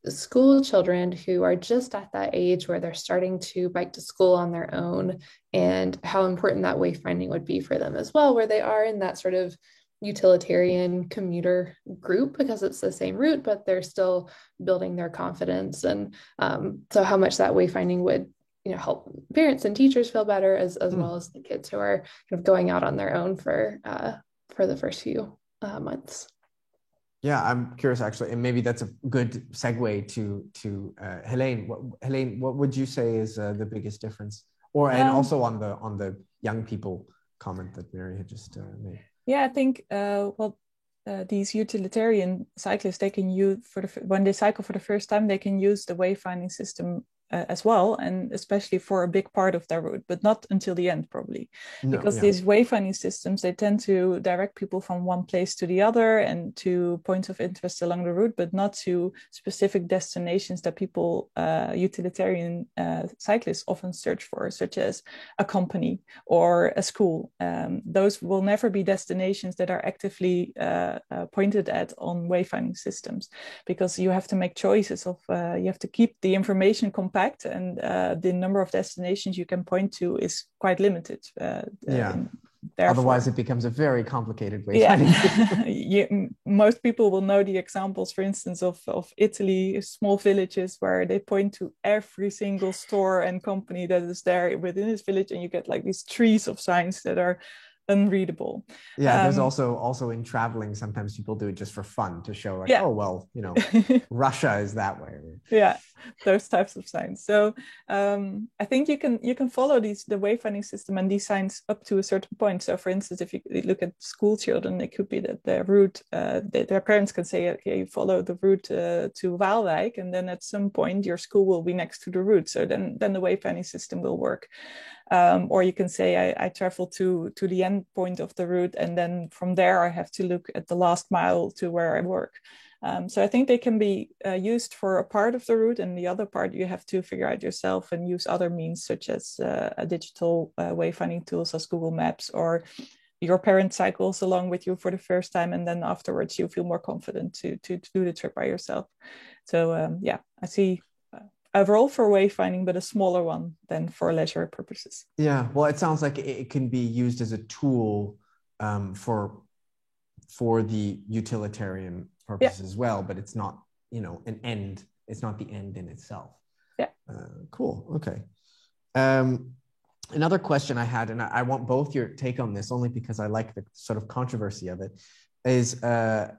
school children who are just at that age where they're starting to bike to school on their own, and how important that wayfinding would be for them as well, where they are in that sort of utilitarian commuter group because it's the same route, but they're still building their confidence. And so how much that wayfinding would help parents and teachers feel better, as well as the kids who are kind of going out on their own for the first few months. Yeah, I'm curious actually, and maybe that's a good segue to Helene. Helene, what would you say is the biggest difference, and also on the young people comment that Mary had just made? Yeah, I think these utilitarian cyclists, they can use when they cycle for the first time, they can use the wayfinding system as well, and especially for a big part of their route, but not until the end probably, because these wayfinding systems, they tend to direct people from one place to the other and to points of interest along the route, but not to specific destinations that people, utilitarian cyclists, often search for, such as a company or a school. Those will never be destinations that are actively pointed at on wayfinding systems, because you have to make choices of you have to keep the information compact, and the number of destinations you can point to is quite limited. Otherwise, it becomes a very complicated wayfinding. Most people will know the examples, for instance, of Italy, small villages where they point to every single store and company that is there within this village, and you get like these trees of signs that are unreadable. There's also in traveling, sometimes people do it just for fun to show like, oh well, Russia is that way. Those types of signs. So I think you can follow the wayfinding system and these signs up to a certain point. So for instance, if you look at school children, it could be that their route, their parents can say, okay, you follow the route to Waalwijk, and then at some point your school will be next to the route, so then the wayfinding system will work. Or you can say, I travel to the end point of the route, and then from there I have to look at the last mile to where I work. So I think they can be used for a part of the route, and the other part you have to figure out yourself and use other means, such as a digital wayfinding tools as Google Maps, or your parent cycles along with you for the first time, and then afterwards you feel more confident to do the trip by yourself. So I see a role for wayfinding, but a smaller one than for leisure purposes. Yeah, well, it sounds like it can be used as a tool for the utilitarian purpose as well, but it's not, an end. It's not the end in itself. Yeah. Cool. Okay. Another question I had, and I want both your take on this, only because I like the sort of controversy of it, is I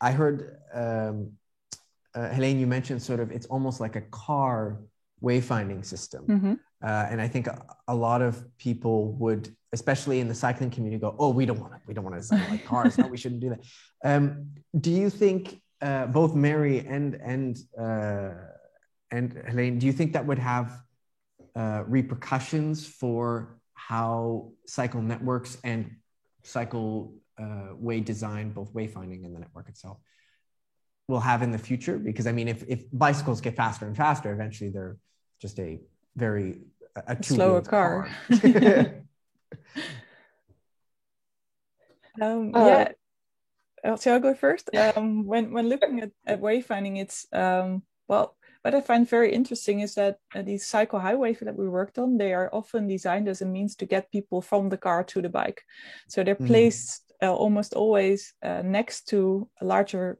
heard, Helene, you mentioned sort of it's almost like a car wayfinding system. Mm-hmm. And I think a lot of people would, especially in the cycling community, go, "Oh, we don't want to cycle like cars. No, we shouldn't do that." Do you think both Mary and Helene, do you think that would have repercussions for how cycle networks and cycle way design, both wayfinding and the network itself, will have in the future? Because I mean, if bicycles get faster and faster, eventually they're just a slower car. So I'll go first. When looking at wayfinding, it's what I find very interesting is that these cycle highways that we worked on, they are often designed as a means to get people from the car to the bike. So they're placed almost always next to larger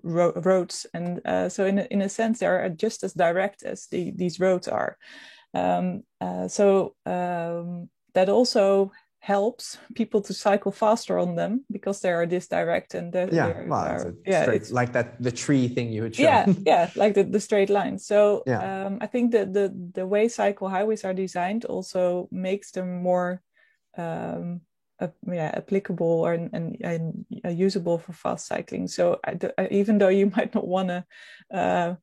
roads, and so in a sense they are just as direct as these roads are. That also helps people to cycle faster on them because they are this direct and it's like that the tree thing you had shown. Like the straight line. So I think that the way cycle highways are designed also makes them more applicable and usable for fast cycling. So even though you might not want to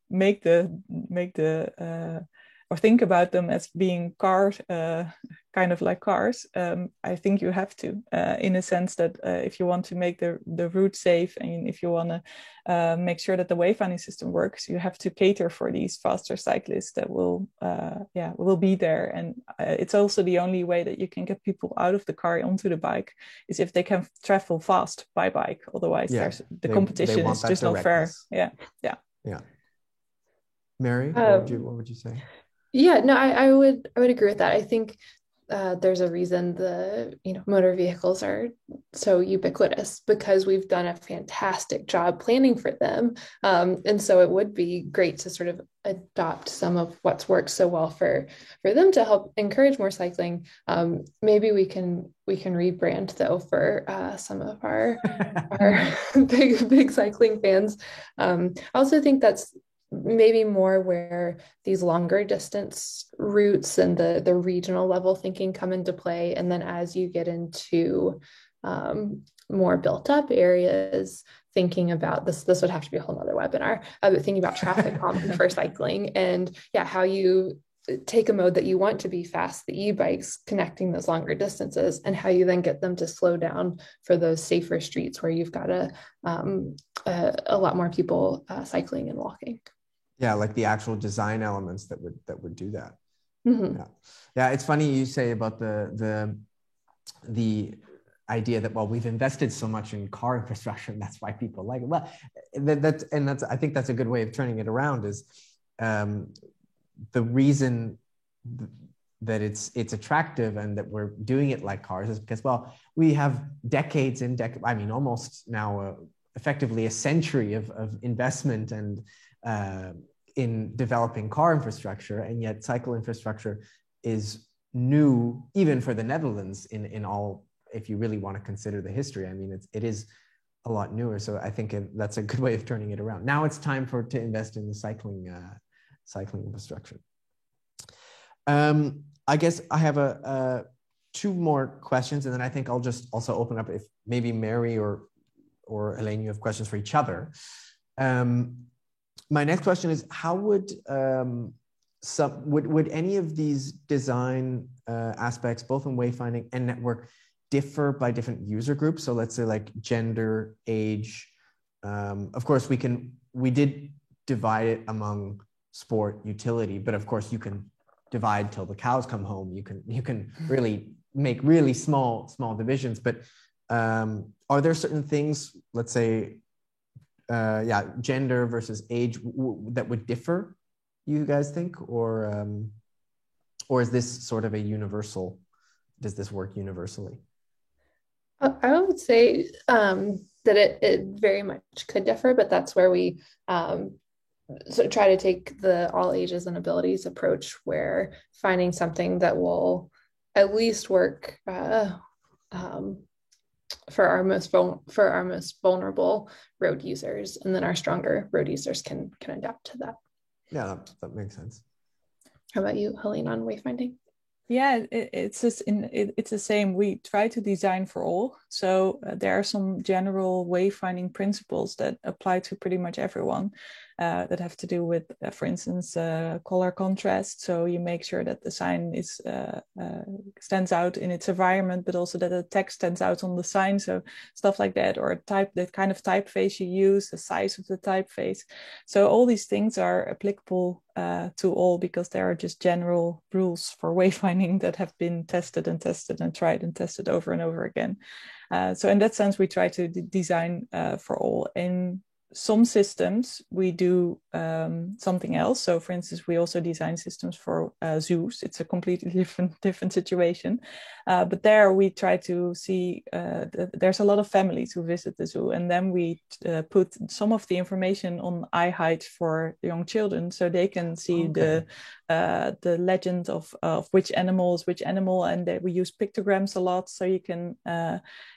make the or think about them as being cars, kind of like cars, I think you have to, in a sense that if you want to make the route safe and if you want to make sure that the wayfinding system works, you have to cater for these faster cyclists that will be there. And it's also the only way that you can get people out of the car onto the bike is if they can travel fast by bike. Otherwise, the competition is just not fair. Yeah. Mary, what would you say? Yeah, no, I would agree with that. I think there's a reason the motor vehicles are so ubiquitous because we've done a fantastic job planning for them, and so it would be great to sort of adopt some of what's worked so well for them to help encourage more cycling. Maybe we can rebrand though for some of our big cycling fans. I also think that's maybe more where these longer distance routes and the regional level thinking come into play. And then as you get into more built up areas, thinking about this would have to be a whole nother webinar, but thinking about traffic calming for cycling and how you take a mode that you want to be fast, the e-bikes connecting those longer distances, and how you then get them to slow down for those safer streets where you've got a lot more people cycling and walking. Yeah, like the actual design elements that would do that. Mm-hmm. Yeah, it's funny you say about the idea that we've invested so much in car infrastructure and that's why people like it. Well, that's I think that's a good way of turning it around. Is the reason that it's attractive and that we're doing it like cars is because we have decades almost now effectively a century of investment and in developing car infrastructure, and yet cycle infrastructure is new even for the Netherlands in all, if you really want to consider the history. I mean, it is a lot newer, so I think that's a good way of turning it around. Now it's time to invest in the cycling infrastructure. I guess I have two more questions, and then I think I'll just also open up if maybe Mary or Elaine, you have questions for each other. My next question is: how would any of these design aspects, both in wayfinding and network, differ by different user groups? So let's say like gender, age. Of course, we did divide it among sport, utility, but of course you can divide till the cows come home. You can really make really small divisions. But are there certain things, let's say, gender versus age, that would differ, you guys think, or is this sort of a universal? Does this work universally? I would say that it very much could differ, but that's where we try to take the all ages and abilities approach, where finding something that will at least work for our most vulnerable road users, and then our stronger road users can adapt to that. Yeah, that makes sense. How about you, Helene, on wayfinding? Yeah, it's the same. We try to design for all. So there are some general wayfinding principles that apply to pretty much everyone that have to do with, for instance, color contrast. So you make sure that the sign stands out in its environment, but also that the text stands out on the sign. So stuff like that, or that kind of typeface you use, the size of the typeface. So all these things are applicable to all, because there are just general rules for wayfinding that have been tested and tried and tested over and over again. So in that sense, we try to design for all. In some systems, we do something else. So for instance, we also design systems for zoos. It's a completely different situation. But there we try to see, there's a lot of families who visit the zoo, and then we put some of the information on eye height for young children, so they can see the the legend of which animal, and we use pictograms a lot, so you can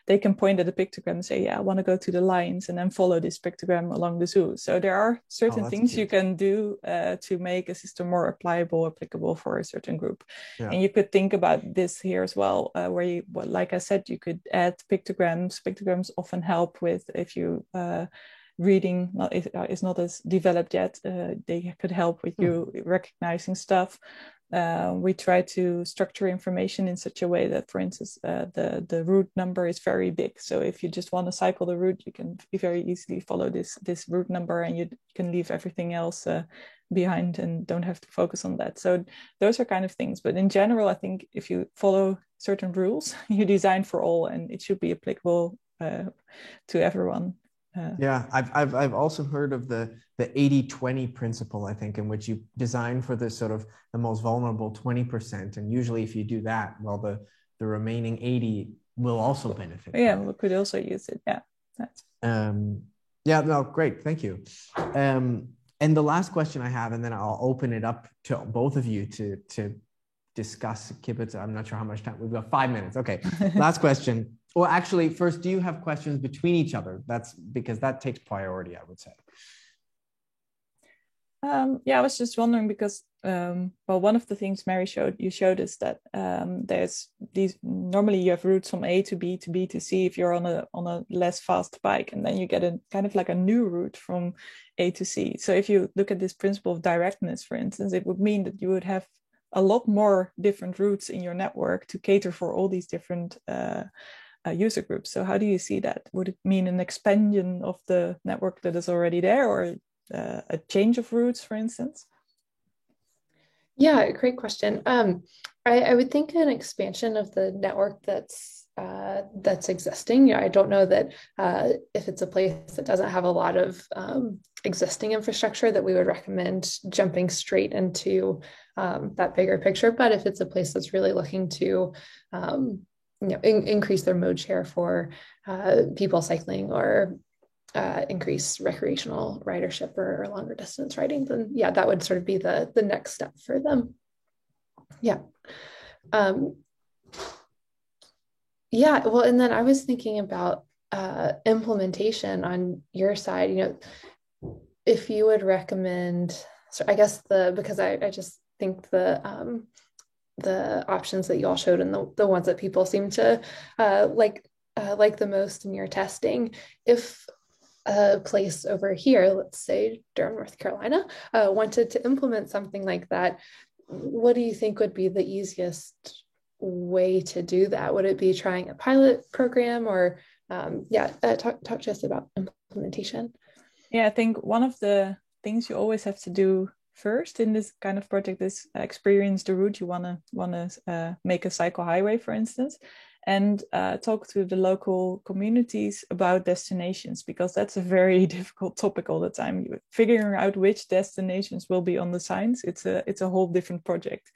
they can point at the pictogram and say, yeah, I want to go to the lions, and then follow this pictogram along the zoo. So there are certain things you can do to make a system more applicable for a certain group. Yeah. And you could think about this here as well, where you, like I said, you could add pictograms. Pictograms often help with, if you reading is not as developed yet, they could help with you recognizing stuff. We try to structure information in such a way that, for instance, the route number is very big. So if you just want to cycle the route, you can very easily follow this route number, and you can leave everything else behind and don't have to focus on that. So those are kind of things. But in general, I think if you follow certain rules, you design for all, and it should be applicable to everyone. Yeah, I've also heard of the 80-20 principle, I think, in which you design for the sort of the most vulnerable 20%, and usually if you do that, well, the remaining 80 will also benefit. Yeah, we could also use it. Yeah. Yeah, no, great, thank you. And the last question I have, and then I'll open it up to both of you to discuss Kibbutz. I'm not sure how much time we've got. 5 minutes. Okay, last question. Well, actually, first, do you have questions between each other? That's because that takes priority, I would say. Yeah, I was just wondering because, well, one of the things Mary showed us that there's these, normally you have routes from A to B to B to C if you're on a less fast bike, and then you get a kind of like a new route from A to C. So if you look at this principle of directness, for instance, it would mean that you would have a lot more different routes in your network to cater for all these different user groups. So how do you see that? Would it mean an expansion of the network that is already there, or a change of routes, for instance? Yeah, great question. I would think an expansion of the network that's existing. Yeah, I don't know that if it's a place that doesn't have a lot of existing infrastructure, that we would recommend jumping straight into that bigger picture. But if it's a place that's really looking to increase their mode share for people cycling, or increase recreational ridership or longer distance riding, then yeah, that would sort of be the next step for them. Yeah. Yeah, well, and then I was thinking about implementation on your side, if you would recommend, so I guess because I just think the options that you all showed, and the ones that people seem to like the most in your testing, if a place over here, let's say Durham, North Carolina, wanted to implement something like that, what do you think would be the easiest way to do that? Would it be trying a pilot program, or talk to us about implementation? Yeah, I think one of the things you always have to do first in this kind of project is experience the route you want to make a cycle highway, for instance, and talk to the local communities about destinations, because that's a very difficult topic all the time. Figuring out which destinations will be on the signs, it's a whole different project.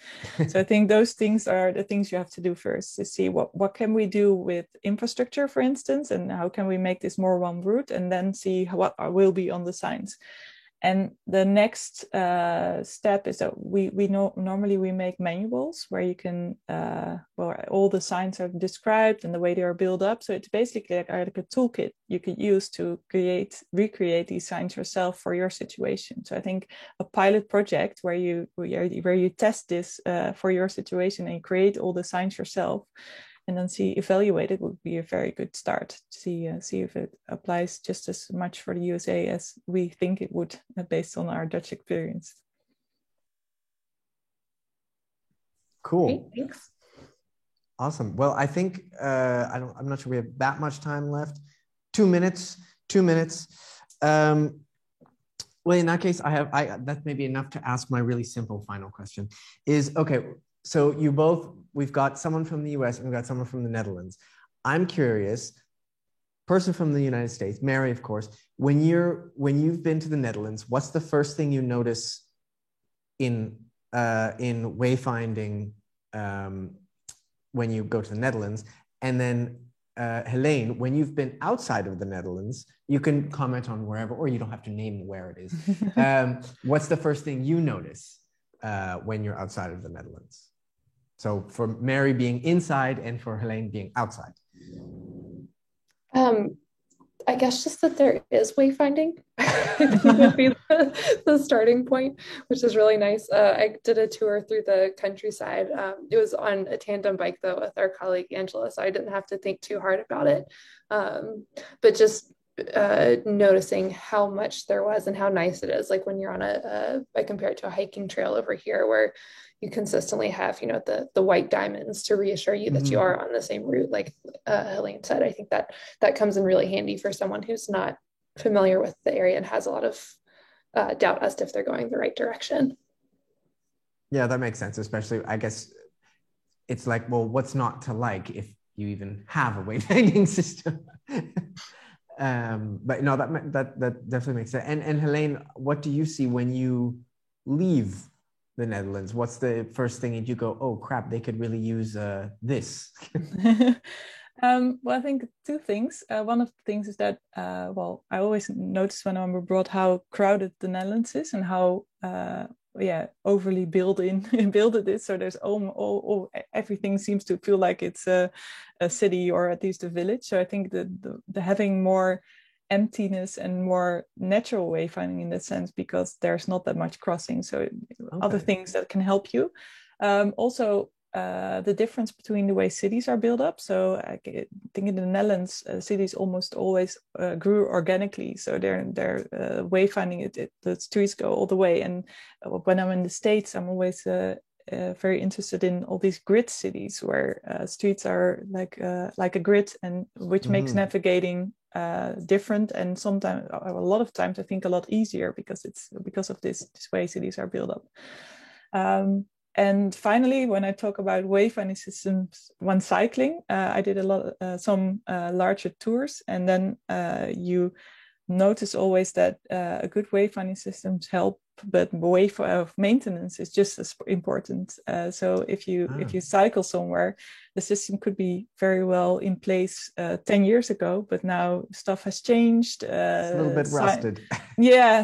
So I think those things are the things you have to do first, to see what can we do with infrastructure, for instance, and how can we make this more one route, and then see what will be on the signs. And the next step is that we normally we make manuals where you can, all the signs are described and the way they are built up. So it's basically like a toolkit you could use to recreate these signs yourself for your situation. So I think a pilot project where you test this for your situation and create all the signs yourself, and then evaluate it, would be a very good start to see if it applies just as much for the USA as we think it would, based on our Dutch experience. Cool. Great, thanks. Awesome. Well, I think I'm not sure we have that much time left. 2 minutes. Well, in that case, that's maybe enough to ask my really simple final question. So we've got someone from the US and we've got someone from the Netherlands. I'm curious, person from the United States, Mary, of course, when you've been to the Netherlands, what's the first thing you notice in wayfinding when you go to the Netherlands? And then Helene, when you've been outside of the Netherlands, you can comment on wherever, or you don't have to name where it is. What's the first thing you notice when you're outside of the Netherlands? So for Mary being inside and for Helene being outside. I guess just that there is wayfinding would be the starting point, which is really nice. I did a tour through the countryside. It was on a tandem bike though with our colleague Angela, so I didn't have to think too hard about it. But just noticing how much there was and how nice it is. Like when you're on I compare it to a hiking trail over here where you consistently have, the white diamonds to reassure you that you are on the same route. Like Helene said, I think that comes in really handy for someone who's not familiar with the area and has a lot of doubt as to if they're going the right direction. Yeah, that makes sense. Especially, I guess it's like, well, what's not to like if you even have a wayfinding system? But no, that definitely makes sense. And Helene, what do you see when you leave the Netherlands? What's the first thing that you go, oh crap, they could really use this? Well, I think two things. One of the things is that, I always notice when I'm abroad how crowded the Netherlands is and how, overly built it is. So there's everything seems to feel like it's a city or at least a village. So I think that the having more emptiness and more natural wayfinding in that sense, because there's not that much crossing. So other things that can help you. Also, the difference between the way cities are built up. So I think in the Netherlands, cities almost always grew organically. So they're wayfinding the streets go all the way. And when I'm in the States, I'm always very interested in all these grid cities where streets are like a grid, and which makes navigating different, and sometimes a lot of times I think a lot easier because of this way cities are built up. And finally, when I talk about wayfinding systems when cycling, I did some larger tours, and then you notice always that a good wayfinding systems help, but maintenance is just as important. So if you cycle somewhere, the system could be very well in place 10 years ago, but now stuff has changed. It's a little bit rusted.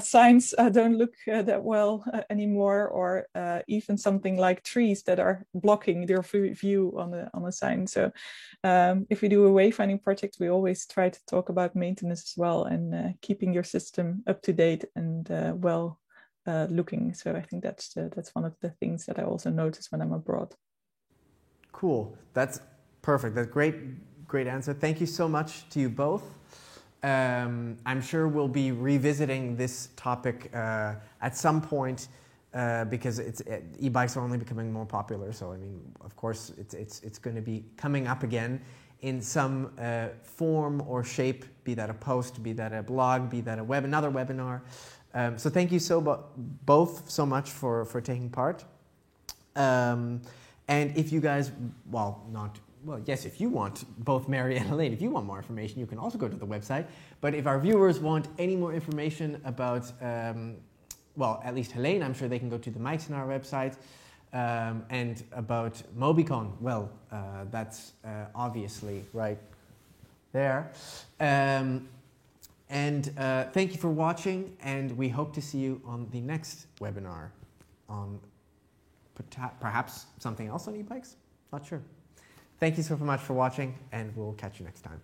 Signs don't look that well anymore, or even something like trees that are blocking their view on a sign. So if we do a wayfinding project, we always try to talk about maintenance as well, and keeping your system up to date and looking. So I think that's one of the things that I also notice when I'm abroad. Cool. That's perfect. That's great answer. Thank you so much to you both. I'm sure we'll be revisiting this topic at some point because e-bikes are only becoming more popular. So I mean, of course, it's going to be coming up again in some form or shape, be that a post, be that a blog, be that another webinar. So thank you both so much for taking part. And if you guys, if you want, both Mary and Helene, if you want more information, you can also go to the website. But if our viewers want any more information about, at least Helene, I'm sure they can go to the Mikes on our website. And about Mobicon, that's obviously right there. And thank you for watching, and we hope to see you on the next webinar on perhaps something else on e-bikes. Not sure. Thank you so much for watching, and we'll catch you next time.